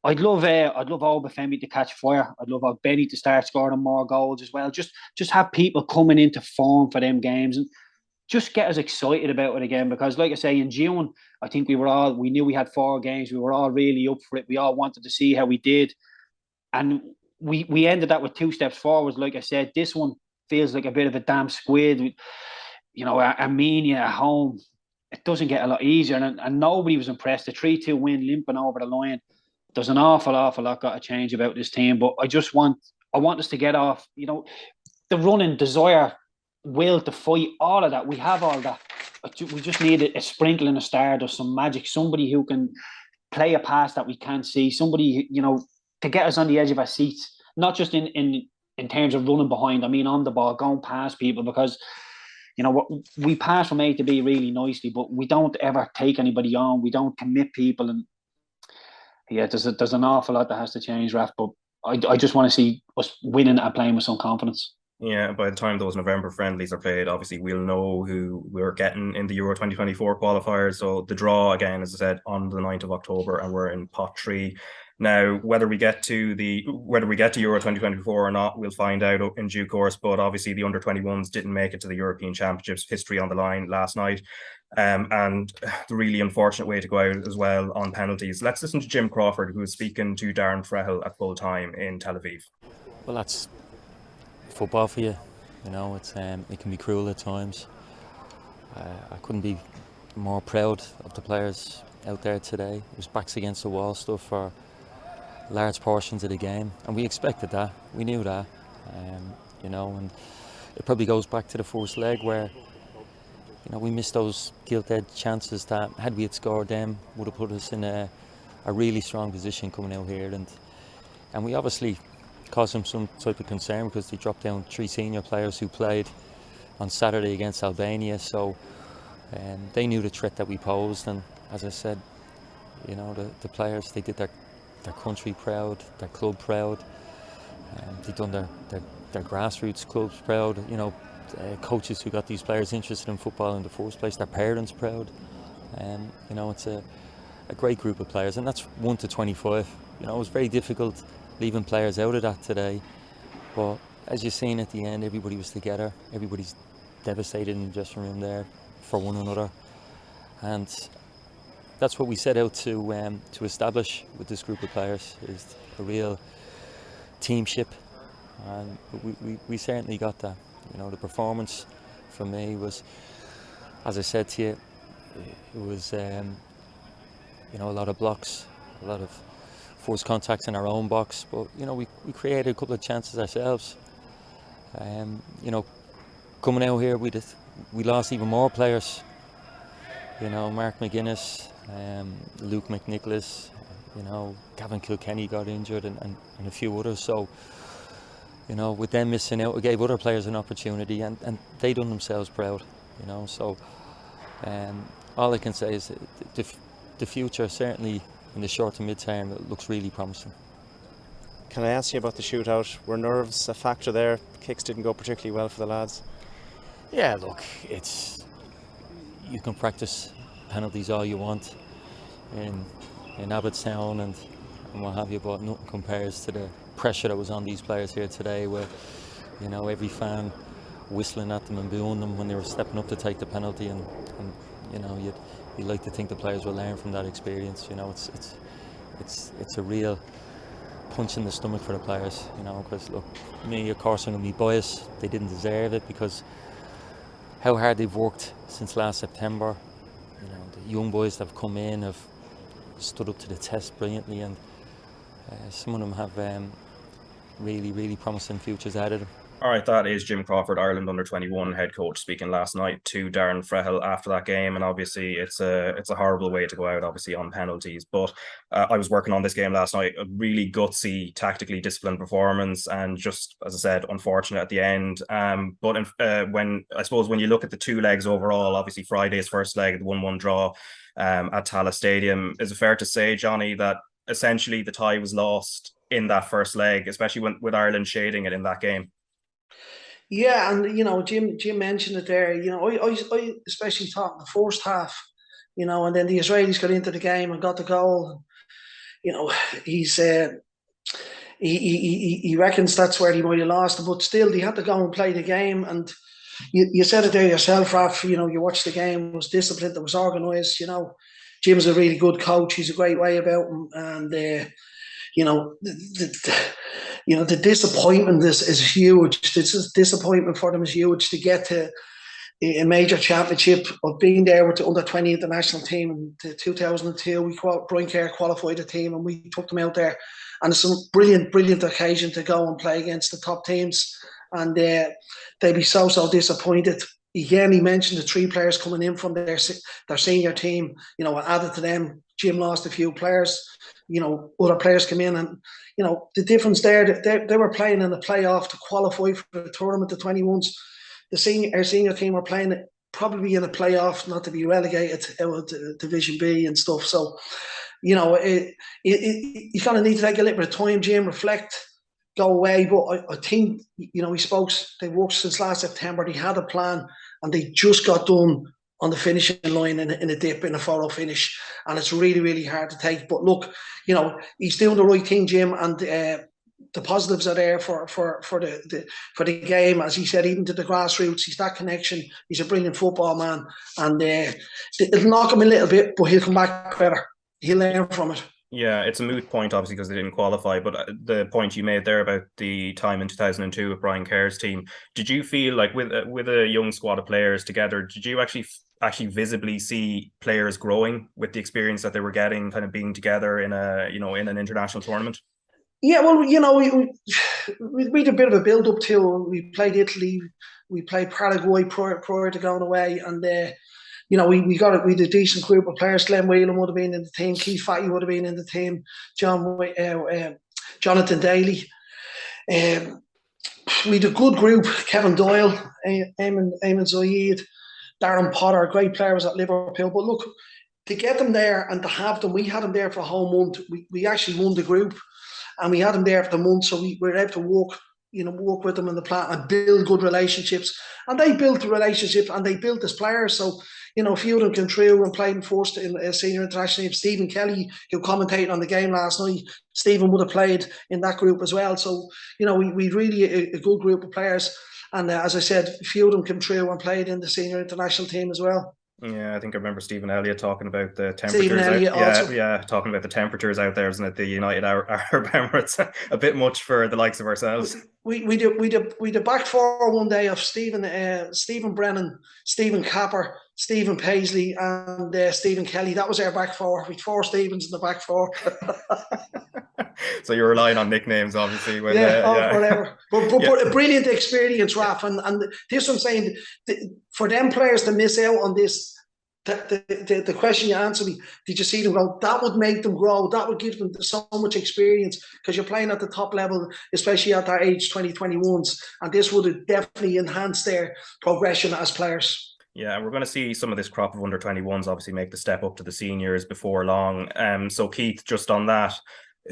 I'd love Obafemi to catch fire. I'd love Benny to start scoring more goals as well. Just have people coming into form for them games and just get us excited about it again. Because like I say, in June, I think we knew we had 4 games. We were all really up for it. We all wanted to see how we did. And we ended that with 2 steps forwards. Like I said, this one feels like a bit of a damn squid. Armenia at home, it doesn't get a lot easier. And nobody was impressed. The 3-2 win, limping over the line. There's an awful lot got to change about this team. But I want us to get off, the running, desire, will to fight, all of that. We have all that. We just need a sprinkle in a start or some magic. Somebody who can play a pass that we can't see. Somebody, to get us on the edge of our seats. Not just in terms of running behind, I mean on the ball, going past people, because we pass from A to B really nicely, but we don't ever take anybody on. We don't commit people, and there's an awful lot that has to change, Raf. But I just want to see us winning and playing with some confidence. Yeah, by the time those November friendlies are played, obviously we'll know who we're getting in the Euro 2024 qualifiers. So the draw again, as I said, on the 9th of October, and we're in pot 3. Now, whether we get to Euro 2024 or not, we'll find out in due course. But obviously, the under-21s didn't make it to the European Championships. History on the line last night, and the really unfortunate way to go out as well on penalties. Let's listen to Jim Crawford, who was speaking to Darren Frehel at full time in Tel Aviv. Well, that's football for you. It's it can be cruel at times. I couldn't be more proud of the players out there today. It was backs against the wall stuff for large portions of the game, and we expected that. We knew that, and it probably goes back to the first leg where we missed those gilt-edged chances that, had we had scored them, would have put us in a really strong position coming out here, and we obviously caused them some type of concern because they dropped down 3 senior players who played on Saturday against Albania, so they knew the threat that we posed. And as I said, the players, they did their country proud, their club proud, they've done their grassroots clubs proud, coaches who got these players interested in football in the first place, their parents proud. It's a great group of players, and that's 1 to 25. It was very difficult leaving players out of that today, but as you've seen at the end, everybody was together, everybody's devastated in the dressing room there for one another, and that's what we set out to establish with this group of players, is a real teamship, and we certainly got that. The performance for me was, as I said to you, it was a lot of blocks, a lot of forced contacts in our own box, but we created a couple of chances ourselves. Coming out here, we lost even more players. Mark McGuinness, Luke McNicholas, Gavin Kilkenny got injured, and a few others. So, with them missing out, it gave other players an opportunity, and they done themselves proud. So all I can say is the future, certainly in the short to mid-term, it looks really promising. Can I ask you about the shootout? Were nerves a factor there? Kicks didn't go particularly well for the lads. Yeah, look, you can practice penalties all you want in Abbottstown and what have you, but nothing compares to the pressure that was on these players here today, with every fan whistling at them and booing them when they were stepping up to take the penalty, and you'd like to think the players will learn from that experience. It's a real punch in the stomach for the players, because look, me, of course, I'm going to be biased. They didn't deserve it because how hard they've worked since last September. The young boys that have come in have stood up to the test brilliantly, and some of them have really, really promising futures ahead of them. All right, that is Jim Crawford, Ireland under-21 head coach, speaking last night to Darren Frehill after that game. And obviously it's a horrible way to go out, obviously, on penalties. But I was working on this game last night, a really gutsy, tactically disciplined performance, and just, as I said, unfortunate at the end. But when you look at the 2 legs overall, obviously Friday's first leg, the 1-1 draw at Tallaght Stadium, is it fair to say, Johnny, that essentially the tie was lost in that first leg, especially with Ireland shading it in that game? Yeah, and Jim mentioned it there. I especially thought in the first half, and then the Israelis got into the game and got the goal. He reckons that's where he might have lost it, but still they had to go and play the game. And you said it there yourself, Raf. You watched the game. It was disciplined. It was organised. Jim's a really good coach. He's a great way about him, and the disappointment is huge. The disappointment for them is huge to get to a major championship. Of being there with the under-20 international team in 2002. Brian Kerr qualified the team, and we took them out there. And it's some brilliant occasion to go and play against the top teams. And they'd be so disappointed. Again, he mentioned the 3 players coming in from their senior team. Added to them, Jim lost a few players. Other players come in, and the difference there, they were playing in the playoff to qualify for the tournament, the 21s. Our senior team were playing it probably in a playoff, not to be relegated out of Division B and stuff. So, you kind of need to take a little bit of time, Jim, reflect, go away. But I think, they worked since last September. They had a plan, and they just got done on the finishing line in a dip, in a 4-0 finish, and it's really, really hard to take. But look, he's doing the right thing, Jim, and the positives are there for the game. As he said, even to the grassroots, he's that connection. He's a brilliant football man, and it'll knock him a little bit, but he'll come back better. He'll learn from it. Yeah, it's a moot point, obviously, because they didn't qualify. But the point you made there about the time in 2002 with Brian Kerr's team, did you feel like with a young squad of players together, did you actually actually visibly see players growing with the experience that they were getting, kind of being together in in an international tournament? Yeah, well, we did a bit of a build-up to. We played Italy, we played Paraguay prior to going away, and we had a decent group of players. Glenn Whelan would have been in the team, Keith Treacy would have been in the team, Jonathan Daly. We had a good group: Kevin Doyle, Eamon Zoyid, Darren Potter, great players at Liverpool. But look, to get them there and to have them, we had them there for a whole month. We actually won the group, and we had them there for the month, so we were able to work with them in the plant and build good relationships. And they built the relationship and they built as players. So, a few of them came through and played in first in a senior international team. Stephen Kelly, who commentated on the game last night, Stephen would have played in that group as well. So, we really a good group of players. And as I said, a few of them came through and played in the senior international team as well. Yeah, I think I remember Stephen Elliott talking about the temperatures. Talking about the temperatures out there, isn't it? The United Arab Emirates, a bit much for the likes of ourselves. We did back four one day of Stephen Brennan, Stephen Capper, Stephen Paisley, and Stephen Kelly. That was our back four. With 4 Stephens in the back four. So you're relying on nicknames, obviously. Whatever. But a brilliant experience, Raf. And this I'm saying, for them players to miss out on this, the question you answered me, did you see them grow? That would make them grow. That would give them so much experience, because you're playing at the top level, especially at that age, 2021s. And this would have definitely enhanced their progression as players. Yeah, and we're going to see some of this crop of under-21s obviously make the step up to the seniors before long. So Keith, just on that,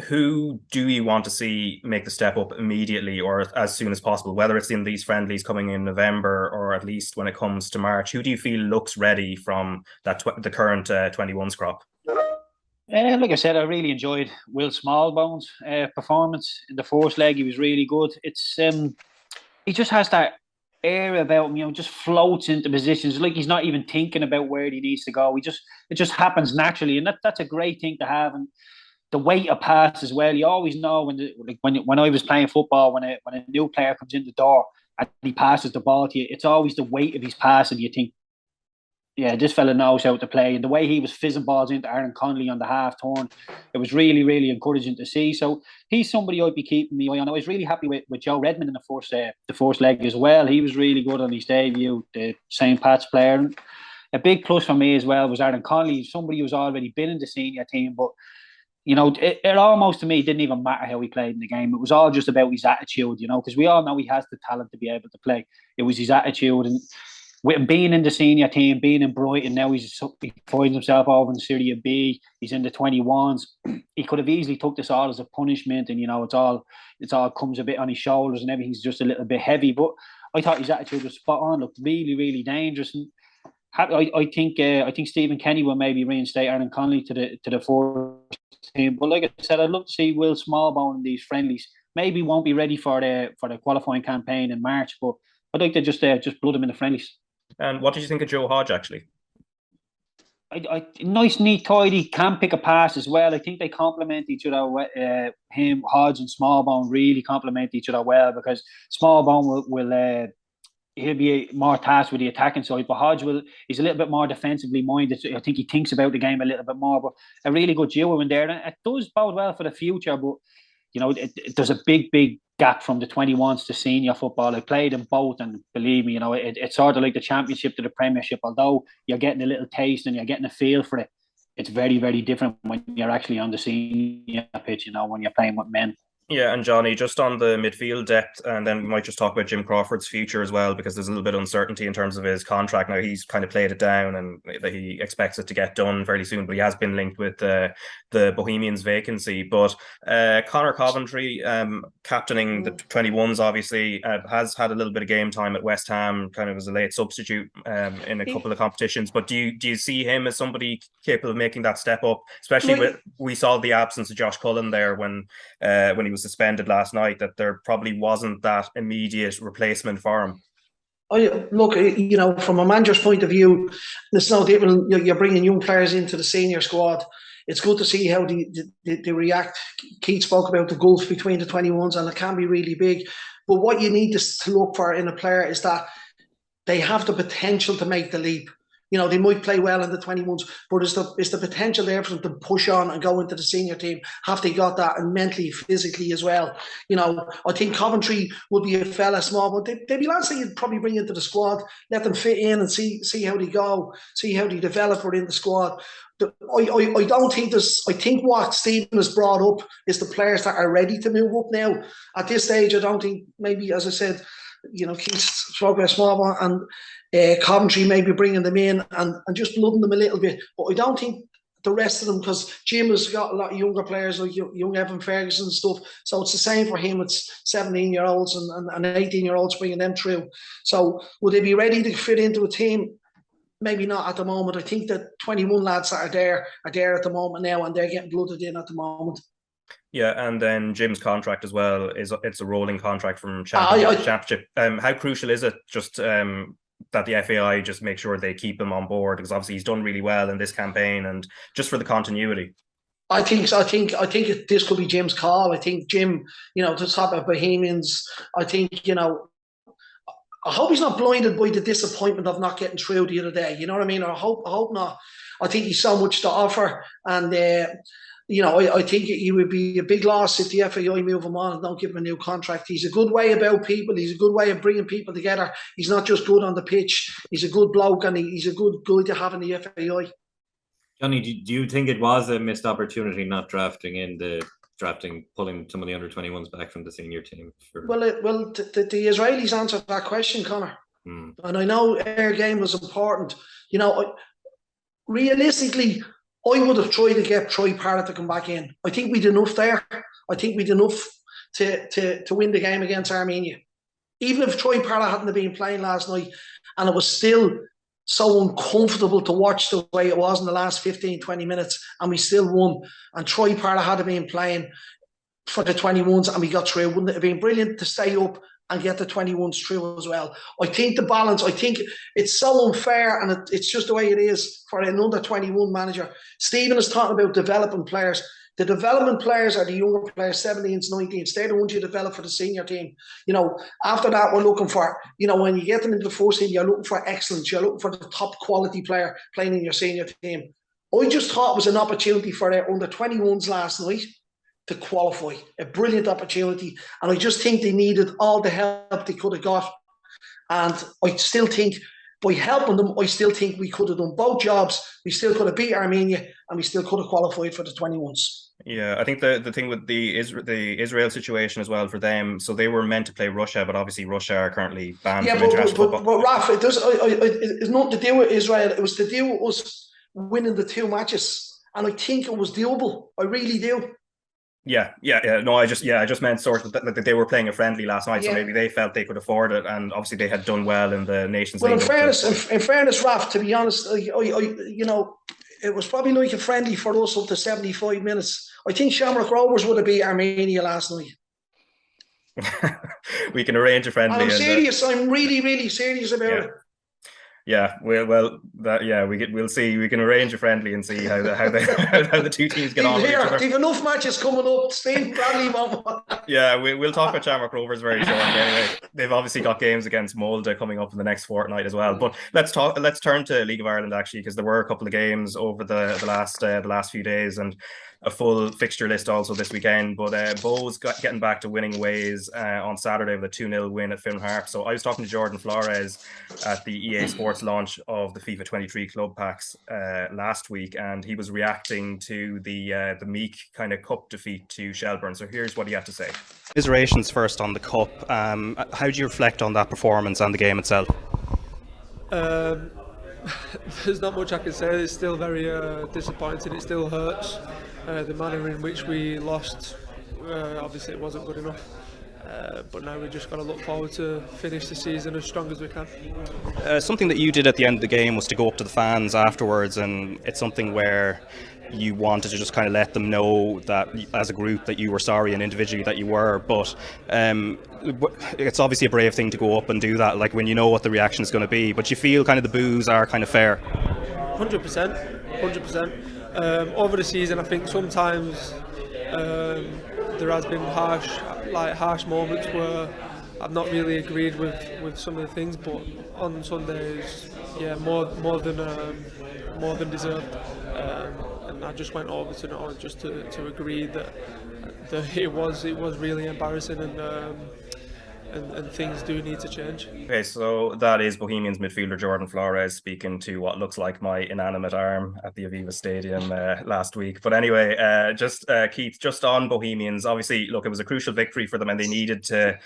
who do you want to see make the step up immediately or as soon as possible, whether it's in these friendlies coming in November or at least when it comes to March? Who do you feel looks ready from the current 21s crop? Like I said, I really enjoyed Will Smallbone's performance in the first leg. He was really good. It's he just has that air about him, just floats into positions like he's not even thinking about where he needs to go. It just happens naturally, and that's a great thing to have. And the weight of pass as well. You always know when I was playing football, when a new player comes in the door and he passes the ball to you, it's always the weight of his pass, and you think, yeah, this fella knows how to play. And the way he was fizzing balls into Aaron Connolly on the half turn, it was really, really encouraging to see. So he's somebody I'd be keeping my eye on. I was really happy with Joe Redmond in the first leg as well. He was really good on his debut, the St. Pat's player. And a big plus for me as well was Aaron Connolly, somebody who's already been in the senior team, but it almost to me didn't even matter how he played in the game. It was all just about his attitude, because we all know he has the talent to be able to play. It was his attitude, and with him being in the senior team, being in Brighton, now he finds himself over in Serie B. He's in the 21s. He could have easily took this all as a punishment, and it's all comes a bit on his shoulders, and everything's just a little bit heavy. But I thought his attitude was spot on. Looked really, really dangerous. And I think Stephen Kenny will maybe reinstate Aaron Connolly to the first team. But like I said, I'd love to see Will Smallbone in these friendlies. Maybe won't be ready for the qualifying campaign in March, but I'd like to just blood him in the friendlies. And what did you think of Joe Hodge, actually? Nice, neat, tidy, can pick a pass as well. I think they complement each other. Him, Hodge and Smallbone really complement each other well, because Smallbone will he'll be more tasked with the attacking side, but Hodge he's a little bit more defensively minded. I think he thinks about the game a little bit more, but a really good duo in there. And it does bode well for the future, but there's a big gap from the 21s to senior football. I played in both, and believe me, it's sort of like the championship to the premiership. Although you're getting a little taste and you're getting a feel for it, it's very, very different when you're actually on the senior pitch, when you're playing with men. Yeah, and Johnny, just on the midfield depth, and then we might just talk about Jim Crawford's future as well, because there's a little bit of uncertainty in terms of his contract. Now, he's kind of played it down and that he expects it to get done fairly soon, but he has been linked with the Bohemians vacancy. But Conor Coventry, captaining the 21s, obviously, has had a little bit of game time at West Ham, kind of as a late substitute in a couple of competitions. But do you see him as somebody capable of making that step up, especially we saw the absence of Josh Cullen there when he was suspended last night, that there probably wasn't that immediate replacement for him? Look, from a manager's point of view, there's no different. You're bringing young players into the senior squad. It's good to see how they react. Keith spoke about the gulf between the 21s, and it can be really big. But what you need to look for in a player is that they have the potential to make the leap. You know, they might play well in the 21s, but is the potential there for them to push on and go into the senior team? Have they got that, and mentally, physically as well? You know, I think Coventry would be a fella small, but they'd be lads that you'd probably bring into the squad, let them fit in and see how they go, see how they develop within the squad. I don't think there's. I think what Stephen has brought up is the players that are ready to move up now. At this stage, I don't think, maybe, as I said, you know, Keith spoke about small one, and Coventry maybe bringing them in and just blooding them a little bit. But I don't think the rest of them, because Jim has got a lot of younger players like young Evan Ferguson and stuff. So it's the same for him. It's 17-year-olds and 18-year-olds bringing them through. So would they be ready to fit into a team? Maybe not at the moment. I think that 21 lads that are there at the moment now, and they're getting blooded in at the moment. Yeah, and then Jim's contract as well it's a rolling contract from championship. How crucial is it just that the FAI just make sure they keep him on board, because obviously he's done really well in this campaign, and just for the continuity? I think this could be Jim's call. I think Jim, you know, to talk about Bohemians, I think, you know, I hope he's not blinded by the disappointment of not getting through the other day. You know what I mean? I hope not. I think he's so much to offer, and you know, I think he would be a big loss if the FAI move him on and don't give him a new contract. He's a good way about people. He's a good way of bringing people together. He's not just good on the pitch. He's a good bloke, and he's a good guy to have in the FAI. Johnny, do you think it was a missed opportunity not pulling some of the under-21s back from the senior team? Well, the Israelis answered that question, Conor. And I know our game was important. You know, realistically, I would have tried to get Troy Parrott to come back in. I think we'd enough there. I think we'd enough to win the game against Armenia. Even if Troy Parrott hadn't been playing last night, and it was still so uncomfortable to watch the way it was in the last 15, 20 minutes, and we still won, and Troy Parrott had been playing for the 21s and we got through, wouldn't it have been brilliant to stay up and get the 21s through as well? I think the balance, I think it's so unfair, and it's just the way it is for an under-21 manager. Stephen is talking about developing players. The development players are the younger players, 17s, 19s. They're the ones you develop for the senior team. You know, after that, we're looking for, you know, when you get them into the first team, you're looking for excellence. You're looking for the top quality player playing in your senior team. I just thought it was an opportunity for their under-21s last night to qualify. A brilliant opportunity. And I just think they needed all the help they could have got. And I still think, by helping them, I still think we could have done both jobs. We still could have beat Armenia, and we still could have qualified for the 21s. Yeah, I think the thing with the Israel situation as well for them, so they were meant to play Russia, but obviously Russia are currently banned from international football. But Raf, it's nothing to do with Israel. It was to do with us winning the two matches, and I think it was doable. I really do. Yeah. No, I just meant sort of that they were playing a friendly last night, so maybe they felt they could afford it, and obviously they had done well in the Nations League. Well, in fairness, Raf, to be honest, I you know, it was probably like a friendly for us up to 75 minutes. I think Shamrock Rovers would have beat Armenia last night. We can arrange a friendly. And I'm serious. I'm really, really serious about it. Yeah, we'll see. We can arrange a friendly and see how the two teams get on with each other. They've enough matches coming up. Steve Bradley won't. Yeah, we'll talk about Shamrock Rovers very shortly. Anyway, they've obviously got games against Molde coming up in the next fortnight as well. But let's turn to League of Ireland actually, because there were a couple of games over the last few days, and a full fixture list also this weekend. But Bows getting back to winning ways on Saturday with a 2-0 win at Finn Harp. So I was talking to Jordan Flores at the EA Sports launch of the FIFA 23 club packs last week, and he was reacting to the Meek kind of cup defeat to Shelbourne. So here's what he had to say. Commiserations first on the cup. How do you reflect on that performance and the game itself? There's not much I can say. It's still very disappointing. It still hurts. The manner in which we lost, obviously it wasn't good enough. But now we've just got to look forward to finish the season as strong as we can. Something that you did at the end of the game was to go up to the fans afterwards, and it's something where you wanted to just kind of let them know that as a group that you were sorry, and individually that you were, but it's obviously a brave thing to go up and do that, like when you know what the reaction is going to be, but you feel kind of the boos are kind of fair. 100%. Over the season, I think sometimes there has been harsh moments where I've not really agreed with some of the things, but on Sundays, yeah, more than deserved. And I just went over to Noah just to agree that it was really embarrassing, and things do need to change. Okay, so that is Bohemians midfielder Jordan Flores speaking to what looks like my inanimate arm at the Aviva Stadium last week. But anyway, Keith, just on Bohemians, obviously, look, it was a crucial victory for them, and they needed to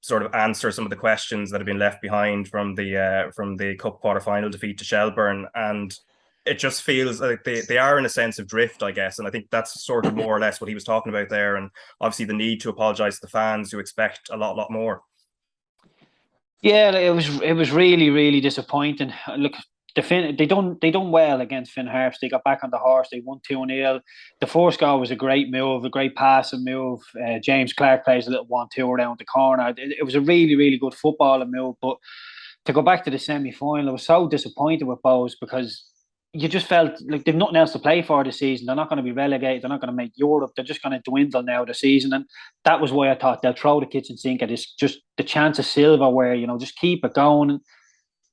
sort of answer some of the questions that have been left behind from the cup quarter-final defeat to Shelbourne. And it just feels like they are in a sense of drift, I guess. And I think that's sort of more or less what he was talking about there. And obviously the need to apologise to the fans who expect a lot more. Yeah, it was really, really disappointing. Look, they done well against Finn Harps. They got back on the horse. They won 2-0. The first goal was a great move, a great passing move. James Clark plays a little 1-2 around the corner. It was a really, really good footballing move. But to go back to the semi-final, I was so disappointed with Bows because you just felt like they've nothing else to play for this season. They're not going to be relegated. They're not going to make Europe. They're just going to dwindle now this season. And that was why I thought they'll throw the kitchen sink at this, just the chance of silverware, just keep it going.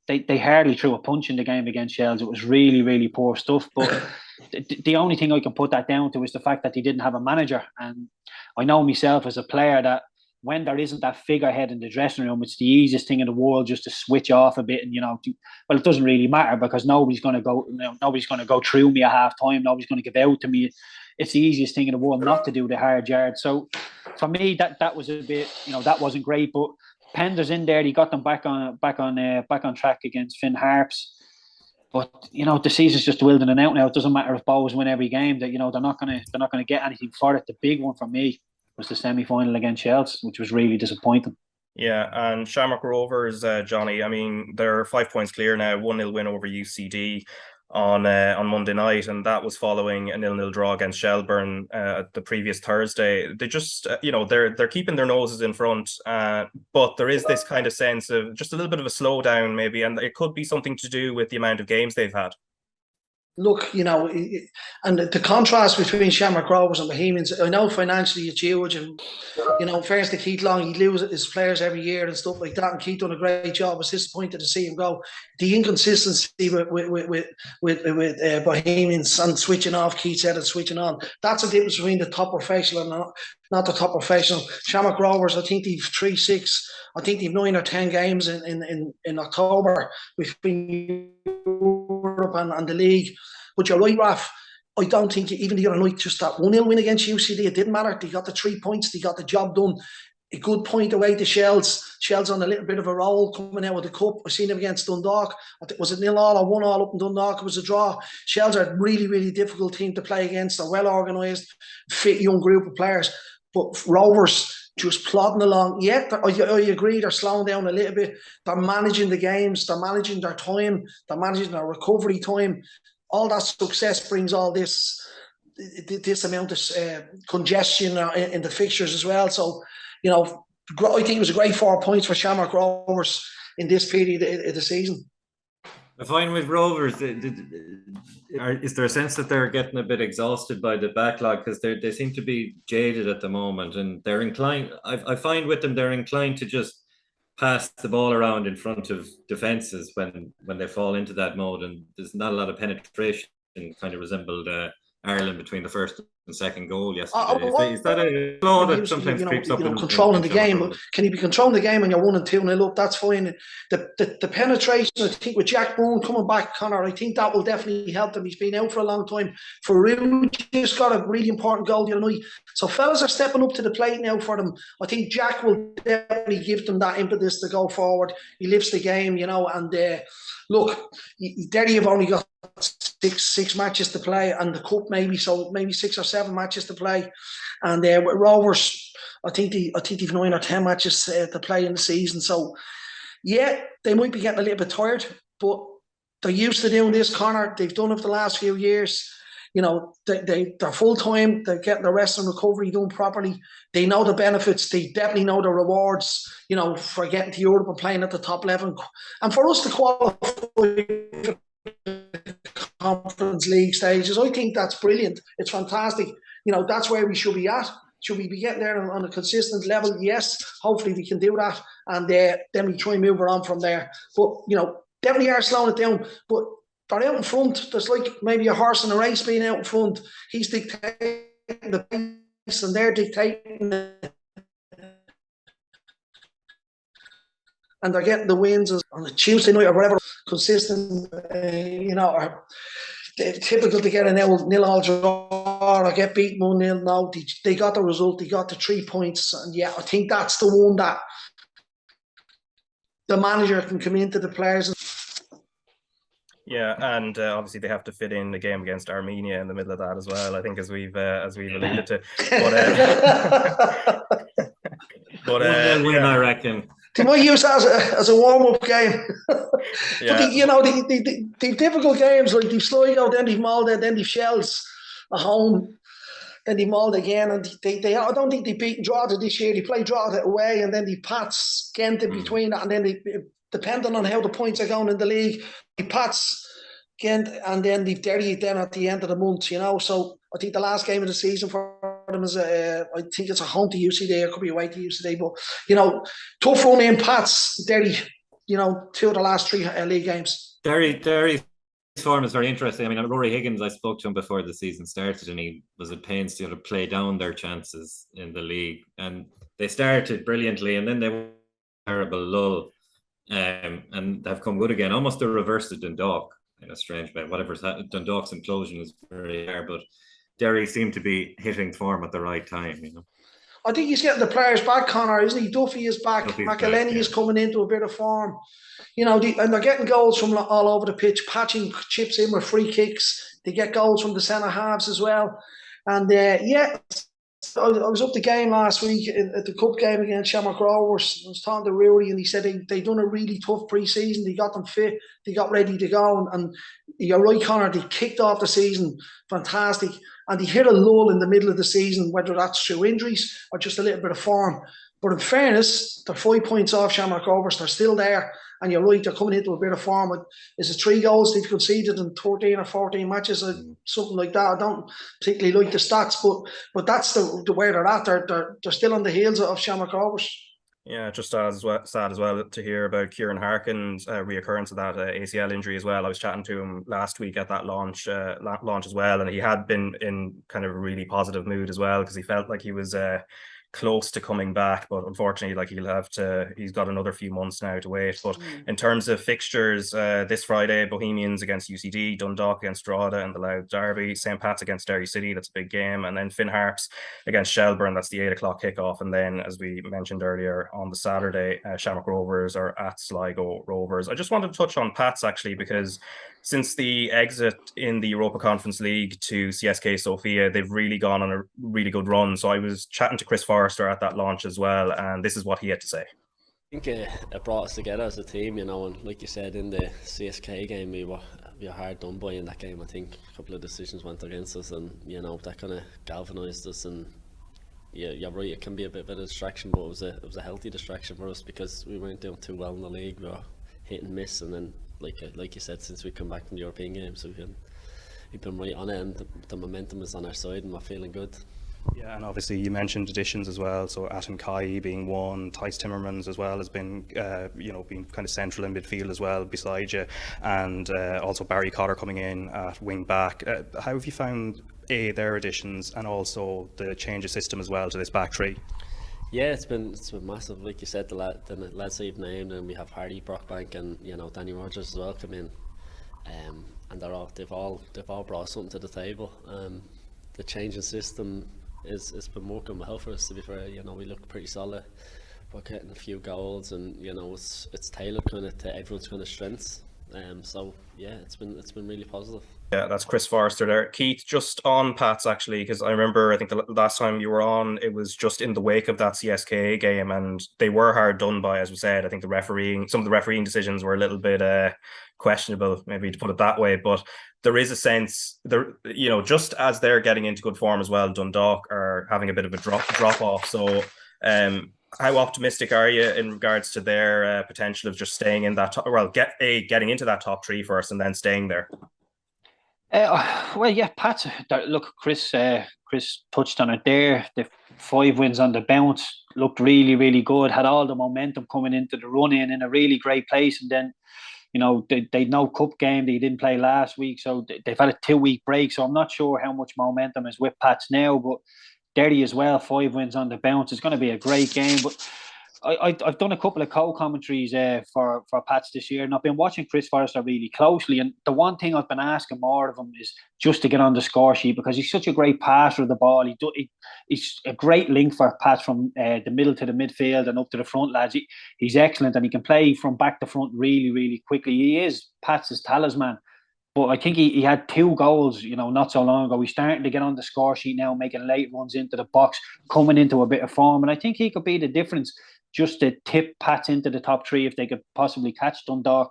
They hardly threw a punch in the game against Shells. It was really, really poor stuff. But the only thing I can put that down to is the fact that they didn't have a manager. And I know myself as a player that when there isn't that figurehead in the dressing room, it's the easiest thing in the world just to switch off a bit. And, well, it doesn't really matter because nobody's going to go through me at half time. Nobody's going to give out to me. It's the easiest thing in the world not to do the hard yard. So for me, that was a bit, that wasn't great. But Pender's in there. He got them back on track against Finn Harps. But the season's just dwindling out now. It doesn't matter if Bows win every game. That they're not gonna get anything for it. The big one for me was the semi-final against Shells, which was really disappointing. Yeah, and Shamrock Rovers, Johnny, I mean, they're 5 points clear now, 1-0 win over UCD on Monday night, and that was following a 0-0 draw against Shelbourne the previous Thursday. They just, they're keeping their noses in front, but there is this kind of sense of just a little bit of a slowdown maybe, and it could be something to do with the amount of games they've had. Look, and the contrast between Shamrock Rovers and Bohemians, I know financially it's huge, and fairness to Keith Long, he loses his players every year and stuff like that, and Keith done a great job. I was disappointed to see him go. The inconsistency with Bohemians and switching off, Keith said, and switching on, that's the difference between the top professional and not the top professional. Shamrock Rovers, I think they've 3-6. I think they've 9 or 10 games in October between Europe and the league. But you're right, Raf. I don't think even the other night, just that 1-0 win against UCD, it didn't matter. They got the 3 points. They got the job done. A good point away to Shells. Shells on a little bit of a roll coming out of the cup. I seen them against Dundalk. Was it 0-0 or 1-1 up in Dundalk? It was a draw. Shells are a really, really difficult team to play against. They're well organised, fit young group of players. But Rovers just plodding along. Yeah, I agree, they're slowing down a little bit. They're managing the games. They're managing their time. They're managing their recovery time. All that success brings all this amount of congestion in the fixtures as well. So, I think it was a great 4 points for Shamrock Rovers in this period of the season. I find with Rovers, is there a sense that they're getting a bit exhausted by the backlog because they seem to be jaded at the moment, and they're inclined. I find with them they're inclined to just pass the ball around in front of defences when they fall into that mode, and there's not a lot of penetration. Kind of resembled Ireland between the first and second goal yesterday. Is that a flaw that sometimes creeps up? Controlling the game. Can you be controlling the game when you're 1-2-0 up? That's fine. The penetration, I think, with Jack Boone coming back, Conor, I think that will definitely help them. He's been out for a long time. Farouk just got a really important goal the other night. So fellas are stepping up to the plate now for them. I think Jack will definitely give them that impetus to go forward. He lifts the game, and look, Derry have only got six matches to play, and the cup maybe 6 or 7 matches to play, and with Rovers, I think they've 9 or 10 matches to play in the season. So yeah, they might be getting a little bit tired, but they're used to doing this, Conor. They've done it for the last few years. They're full time. They're getting the rest and recovery done properly. They know the benefits. They definitely know the rewards. For getting to Europe and playing at the top level, and for us to qualify for Conference League stages, I think that's brilliant. It's fantastic. That's where we should be at. Should we be getting there on a consistent level? Yes, hopefully we can do that, and then we try and move on from there. But definitely are slowing it down. But they're out in front. There's like maybe a horse in a race being out in front. He's dictating the pace, and they're dictating and they're getting the wins on a Tuesday night or whatever, consistent, or typical to get a nil-all draw or get beaten 1-0. No, they got the result, they got the 3 points, and I think that's the one that the manager can come into the players. Yeah, and obviously they have to fit in the game against Armenia in the middle of that as well, I think, as we've alluded to. But win, I reckon. They might use that as a warm-up game. Yeah. But the difficult games, like they've Sligo, then they've Malda, then they've Shells at home, then they've Malda again, and I don't think they beat and Drogheda this year. They play Drogheda away, and then they Pats, Gent in between that, and then depending on how the points are going in the league, they Pats, Gent, and then they've Derry then at the end of the month, So I think the last game of the season for them is I think it's a home to UCD. It could be away to UCD, but tough run in Pats, Derry. 2 of the last 3 league games. Derry's form is very interesting. I mean, Rory Higgins, I spoke to him before the season started, and he was at pains to play down their chances in the league. And they started brilliantly, and then they were a terrible lull, and they've come good again. Almost the reverse of Dundalk in a strange way. Whatever's happened, Dundalk's implosion is very rare, but Derry seem to be hitting form at the right time, I think he's getting the players back, Conor, isn't he? Duffy is back. McElhenney is coming into a bit of form. And they're getting goals from all over the pitch, patching chips in with free kicks. They get goals from the centre halves as well. And I was up the game last week at the cup game against Shamrock Rovers. I was talking to Rory, and he said they'd done a really tough pre-season. They got them fit, they got ready to go. And you're right, Conor, they kicked off the season fantastic. And they hit a lull in the middle of the season, whether that's through injuries or just a little bit of form. But in fairness, they're 5 points off Shamrock Rovers. They're still there. And you're right, they're coming into a bit of form. Is it 3 goals they've conceded in 13 or 14 matches or something like that? I don't particularly like the stats, but that's the way they're at. They're still on the heels of Shamrock Rovers. Yeah, just sad as well to hear about Kieran Harkin's reoccurrence of that ACL injury as well. I was chatting to him last week at that launch as well, and he had been in kind of a really positive mood as well, because he felt like he was close to coming back, but unfortunately, he's got another few months now to wait. But in terms of fixtures, this Friday, Bohemians against UCD, Dundalk against Drogheda in the Louth Derby, St. Pat's against Derry City, that's a big game, and then Finn Harps against Shelbourne, that's the 8 o'clock kickoff. And then, as we mentioned earlier, on the Saturday, Shamrock Rovers are at Sligo Rovers. I just wanted to touch on Pat's actually, because since the exit in the Europa Conference League to CSK Sofia, they've really gone on a really good run. So I was chatting to Chris Forrester at that launch as well, and this is what he had to say. I think it brought us together as a team, and like you said, in the CSK game, we were hard done by in that game. I think a couple of decisions went against us, and that kind of galvanised us. And you're right, it can be a bit of a distraction, but it was a healthy distraction for us, because we weren't doing too well in the league. We were hit and miss, and then like you said, since we come back from the European games, we've been right on it, and the momentum is on our side, and we're feeling good. Yeah, and obviously you mentioned additions as well. So Atin Kai being one, Tice Timmermans as well has been, being kind of central in midfield as well beside you, and also Barry Cotter coming in at wing back. How have you found their additions, and also the change of system as well to this back three? Yeah, it's been massive. Like you said, the lads that you've named, and we have Hardy, Brockbank, and Danny Rogers as well come in, and they've all brought something to the table. The changing system it's been working well for us, to be fair. We look pretty solid. We're getting a few goals, and it's tailored kind of to everyone's kind of strengths. So yeah, it's been really positive. Yeah, that's Chris Forrester there. Keith, just on Pats actually, because I remember, I think the last time you were on, it was just in the wake of that CSKA game, and they were hard done by, as we said. I think some of the refereeing decisions were a little bit questionable, maybe, to put it that way. But there is a sense, just as they're getting into good form as well, Dundalk are having a bit of a drop off. So how optimistic are you in regards to their potential of just staying in that getting into that top three first and then staying there? Well, yeah, Pat. Look, Chris touched on it there. The 5 wins on the bounce looked really, really good. Had all the momentum coming into the run in a really great place, and then they'd no cup game. They didn't play last week, so they've had a 2-week break. So I'm not sure how much momentum is with Pats now, but Derry as well. 5 wins on the bounce. It's going to be a great game, but. I've done a couple of co-commentaries for Pats this year, and I've been watching Chris Forrester really closely. And the one thing I've been asking more of him is just to get on the score sheet, because he's such a great passer of the ball. He's a great link for Pats from the middle to the midfield and up to the front, lads. He's excellent, and he can play from back to front really, really quickly. He is Pats' talisman. But I think he had 2 goals, not so long ago. He's starting to get on the score sheet now, making late runs into the box, coming into a bit of form. And I think he could be the difference, just to tip Pats into the top 3 if they could possibly catch Dundalk.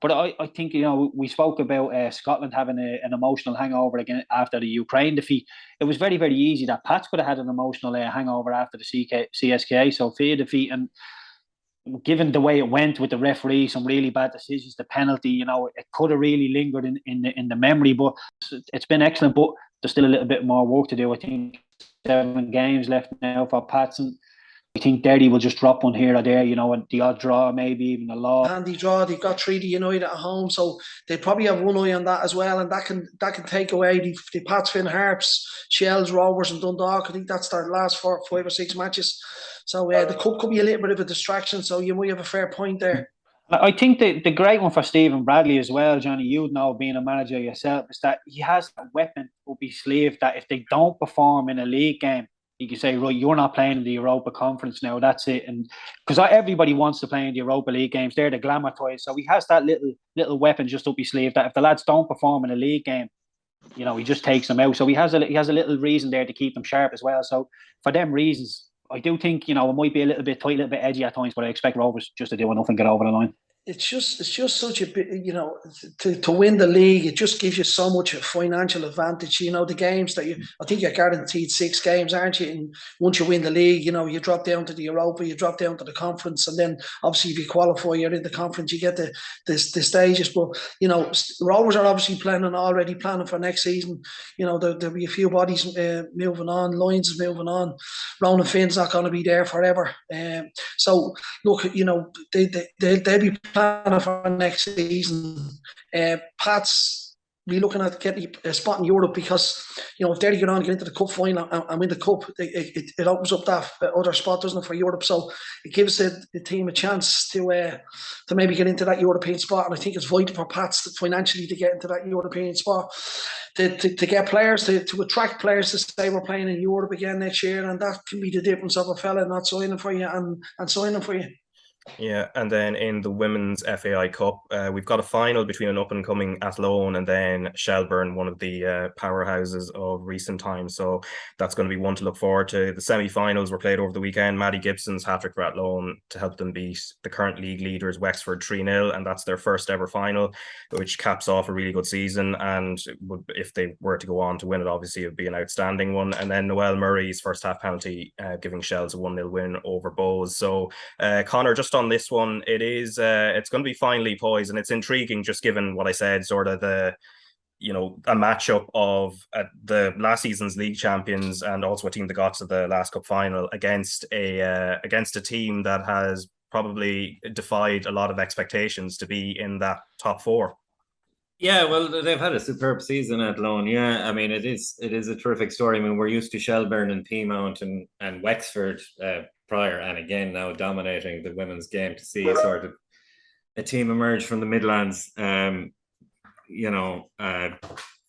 But I think, we spoke about Scotland having an emotional hangover again after the Ukraine defeat. It was very, very easy that Pats could have had an emotional hangover after the CSKA Sofia defeat. And given the way it went with the referee, some really bad decisions, the penalty, it could have really lingered in the memory. But it's been excellent, but there's still a little bit more work to do. I think 7 games left now for Pats, and I think Derry will just drop one here or there, and the odd draw, maybe even a loss. Handy draw. They've got Treaty United at home, so they probably have one eye on that as well, and that can take away the Pats, Finn Harps, Shells, Rovers, and Dundalk. I think that's their last 5 or 6 matches. So the cup could be a little bit of a distraction. So you might have a fair point there. I think the great one for Stephen Bradley as well, Johnny, you'd know being a manager yourself, is that he has a weapon up his sleeve that if they don't perform in a league game, you can say, right, you're not playing in the Europa Conference now, that's it. And because everybody wants to play in the Europa League games, they're the glamour toys. So he has that little weapon just up his sleeve that if the lads don't perform in a league game, he just takes them out. So he has a little reason there to keep them sharp as well. So for them reasons, I do think, it might be a little bit tight, a little bit edgy at times, but I expect Rovers just to do enough and get over the line. It's just such a bit, to win the league, it just gives you so much financial advantage. The games that I think you're guaranteed 6 games, aren't you? And once you win the league, you drop down to the Europa, you drop down to the conference, and then obviously if you qualify, you're in the conference, you get the stages. But Rovers are obviously already planning for next season. There'll be a few bodies moving on, Lyons is moving on, Ronan Finn's not going to be there forever. So look, they'll be planning for next season. Pats be looking at getting a spot in Europe, because if Derry get on, get into the cup final and win the cup, it opens up that other spot, doesn't it, for Europe? So it gives the team a chance to maybe get into that European spot. And I think it's vital for Pats financially to get into that European spot, to get players, to attract players to say we're playing in Europe again next year. And that can be the difference of a fella not signing for you and signing for you. Yeah, and then in the Women's FAI Cup, we've got a final between an up-and-coming Athlone and then Shelbourne, one of the powerhouses of recent times. So that's going to be one to look forward to. The semi-finals were played over the weekend. Maddie Gibson's hat-trick for Athlone to help them beat the current league leaders Wexford 3-0, and that's their first ever final, which caps off a really good season. And if they were to go on to win it, obviously it would be an outstanding one. And then Noelle Murray's first half penalty, giving Shells a 1-0 win over Bowes. So Conor, just on this one, it's going to be finely poised, and it's intriguing just given what I said, sort of a matchup of the last season's league champions and also a team that got to the last cup final against a team that has probably defied a lot of expectations to be in that top 4. Yeah, well, they've had a superb season at Athlone. Yeah, I mean, it is a terrific story. I mean, we're used to Shelbourne and Peamount and Wexford prior, and again now dominating the women's game. To see sort of a team emerge from the Midlands,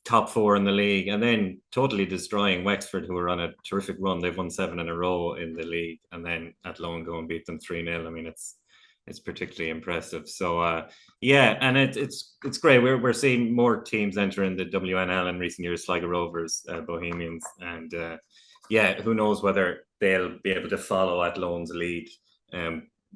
top 4 in the league, and then totally destroying Wexford, who are on a terrific run. They've won 7 in a row in the league, and then Athlone go and beat them 3-0. I mean, it's particularly impressive. So yeah, and it's great. We're seeing more teams entering the WNL in recent years, Sligo Rovers, Bohemians, and yeah, who knows whether they'll be able to follow Athlone's lead.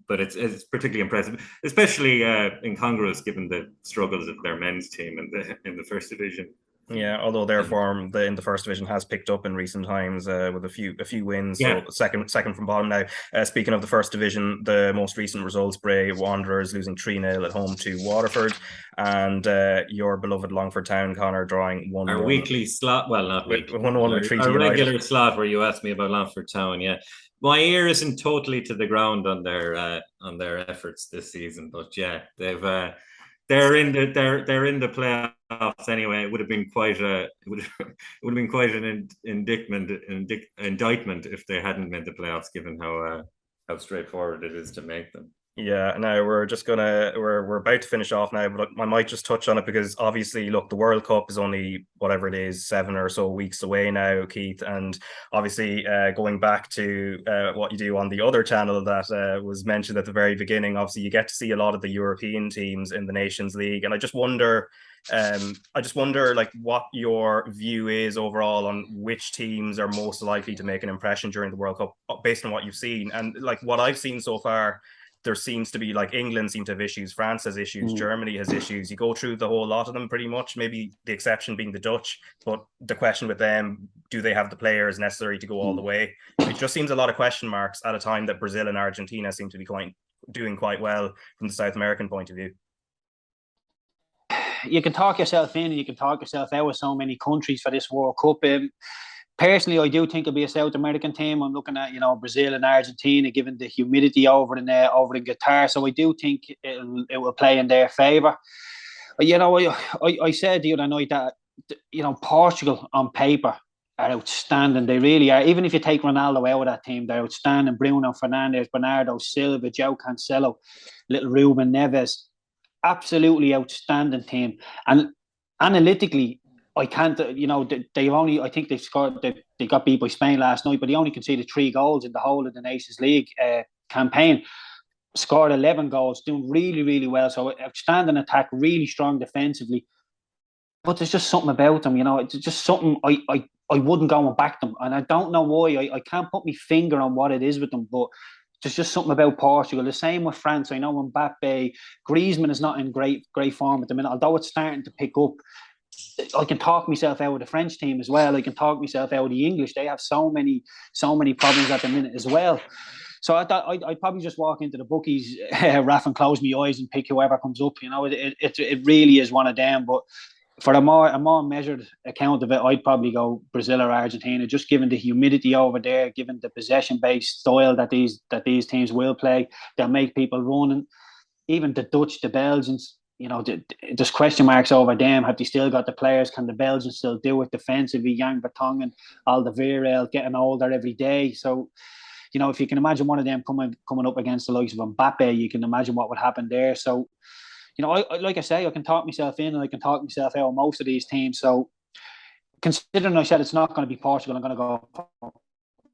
But it's particularly impressive, especially incongruous given the struggles of their men's team in the first division. Yeah, although their form in the first division has picked up in recent times with a few wins. Yeah. So second from bottom now. Speaking of the first division, the most recent results: Bray Wanderers losing 3-0 at home to Waterford, and your beloved Longford Town, Conor, drawing 1-1. Our weekly slot, well, not weekly, 1-1 with Treaty our United. regular slot where you asked me about Longford Town. Yeah, my ear isn't totally to the ground on their efforts this season, but yeah, they're in the playoffs anyway. It would have been quite an indictment if they hadn't made the playoffs, given how straightforward it is to make them. Yeah, now we're about to finish off now, but I might just touch on it because obviously, look, the World Cup is only whatever it is, 7 or so weeks away now, Keith, and obviously going back to what you do on the other channel that was mentioned at the very beginning, obviously you get to see a lot of the European teams in the Nations League, and I just wonder like what your view is overall on which teams are most likely to make an impression during the World Cup based on what you've seen. And like what I've seen so far, there seems to be, like, England seem to have issues, France has issues, Germany has issues. You go through the whole lot of them pretty much, maybe the exception being the Dutch. But the question with them, do they have the players necessary to go all the way? It just seems a lot of question marks at a time that Brazil and Argentina seem to be doing quite well from the South American point of view. You can talk yourself in and you can talk yourself out with so many countries for this World Cup. Personally, I do think it'll be a South American team. I'm looking at, Brazil and Argentina, given the humidity over in Qatar. So I do think it will play in their favour. I said the other night that, Portugal on paper are outstanding. They really are. Even if you take Ronaldo out of that team, they're outstanding. Bruno Fernandes, Bernardo Silva, João Cancelo, little Ruben Neves. Absolutely outstanding team. And analytically, I can't, I think they've scored, they got beat by Spain last night, but they only conceded 3 goals in the whole of the Nations League campaign. Scored 11 goals, doing really, really well. So outstanding attack, really strong defensively. But there's just something about them, it's just something I wouldn't go and back them. And I don't know why. I can't put my finger on what it is with them, but there's just something about Portugal. The same with France. I know Mbappe, Griezmann is not in great form at the minute, although it's starting to pick up. I can talk myself out of the French team as well. I can talk myself out of the English. They have so many problems at the minute as well. So I thought I'd probably just walk into the bookies, Raf, and close my eyes and pick whoever comes up. It really is one of them. But for a more measured account of it, I'd probably go Brazil or Argentina, just given the humidity over there, given the possession-based style that these teams will play. They'll make people run. And even the Dutch, the Belgians, there's question marks over them. Have they still got the players? Can the Belgians still do it defensively? Jan Vertonghen, Alderweireld getting older every day. So, if you can imagine one of them coming up against the likes of Mbappe, you can imagine what would happen there. So, like I say, I can talk myself in and I can talk myself out of most of these teams. So, considering I said it's not going to be Portugal, I'm going to go for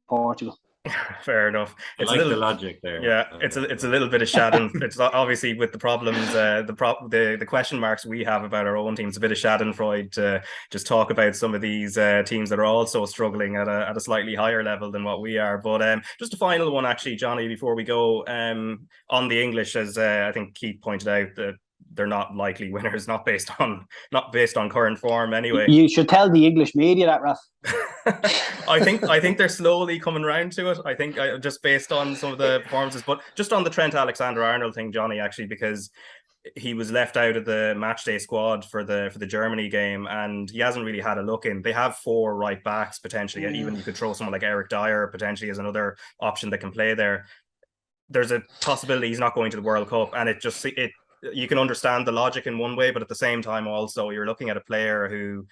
Portugal. Fair enough. It's the logic there. Yeah, it's a little bit of Schadenfreude. It's obviously with the problems, the question marks we have about our own teams. A bit of Schadenfreude to just talk about some of these teams that are also struggling at a slightly higher level than what we are. But just a final one, actually, Johnny, before we go on the English, as I think Keith pointed out, that they're not likely winners, not based on current form anyway. You should tell the English media that, Raf. I think they're slowly coming around to it. I think just based on some of the performances, but just on the Trent Alexander-Arnold thing, Johnny, actually, because he was left out of the matchday squad for the Germany game, and he hasn't really had a look in. They have 4 right backs potentially, and even you could throw someone like Eric Dyer potentially as another option that can play there. There's a possibility he's not going to the World Cup, and you can understand the logic in one way, but at the same time also you're looking at a player who,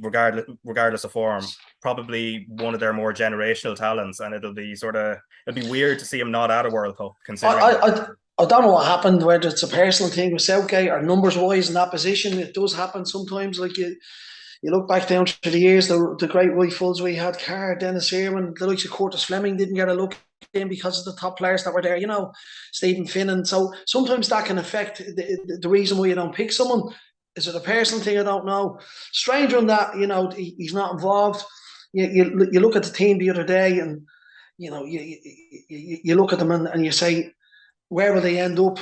regardless of form, probably one of their more generational talents, and it'll be weird to see him not at a World Cup. Considering I don't know what happened, whether it's a personal thing with Southgate or numbers wise in that position. It does happen sometimes. Like you look back down through the years, the great right fulls we had, Carr, Dennis Irwin, the likes of Curtis Fleming didn't get a look in because of the top players that were there, Stephen Finnan. So sometimes that can affect the reason why you don't pick someone. Is it a personal thing? I don't know. Stranger than that, he's not involved. You look at the team the other day, and you look at them and you say, where will they end up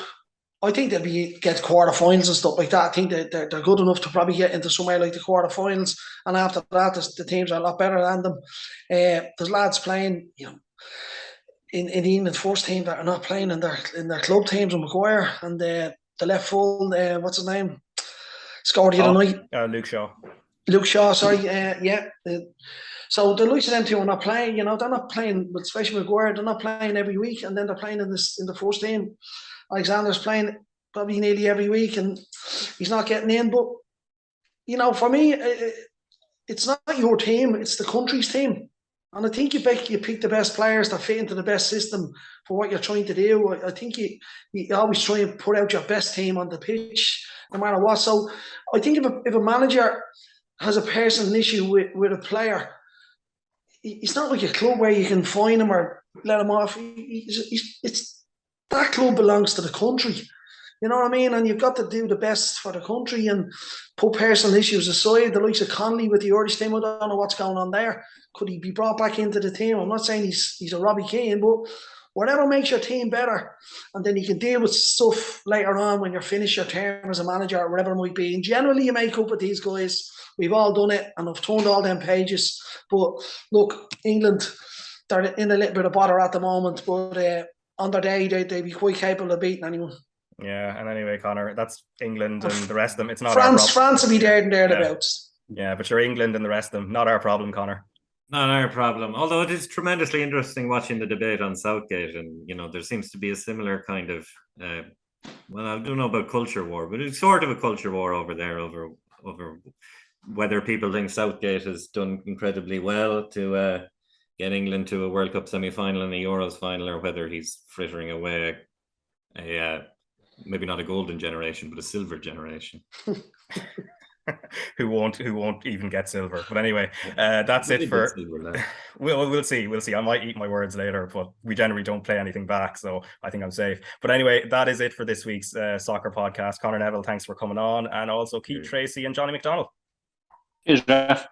I think they'll get quarterfinals and stuff like that. I think they're good enough to probably get into somewhere like the quarterfinals, and after that, the teams are a lot better than them. There's lads playing, in the England first team that are not playing in their club teams. And Maguire and the left full, what's his name, scored the other night. Luke Shaw. Luke Shaw, sorry. So the likes of them two are not playing. They're not playing, especially Maguire. They're not playing every week, and then they're playing in the first team. Alexander's playing probably nearly every week, and he's not getting in. But for me, it's not your team; it's the country's team. And I think you pick the best players that fit into the best system for what you're trying to do. I think you always try and put out your best team on the pitch, no matter what. So I think if a manager has a personal issue with a player, it's not like a club where you can fine him or let him off. That club belongs to the country. You know what I mean? And you've got to do the best for the country and put personal issues aside. The likes of Connolly with the Irish team, I don't know what's going on there. Could he be brought back into the team? I'm not saying he's a Robbie Keane, but whatever makes your team better, and then you can deal with stuff later on when you're finished your term as a manager or whatever it might be. And generally, you make up with these guys. We've all done it, and I've turned all them pages. But look, England, they're in a little bit of bother at the moment, but on their day, they'd be quite capable of beating anyone. Yeah, and anyway, Conor, that's England and the rest of them. It's not France. our problem. France will be there and thereabouts. Yeah, but you're England and the rest of them. Not our problem, Conor. Not our problem. Although it is tremendously interesting watching the debate on Southgate, and there seems to be a similar kind of well, I don't know about culture war, but it's sort of a culture war over there over whether people think Southgate has done incredibly well to get England to a World Cup semi-final and a Euros final, or whether he's frittering away maybe not a golden generation, but a silver generation. who won't even get silver. But anyway, that's it for we'll see. I might eat my words later, but we generally don't play anything back, so I think I'm safe. But anyway, that is it for this week's soccer podcast. Conor Neville, thanks for coming on, and also Keith Treacy and Johnny McDonnell. Cheers, Jeff.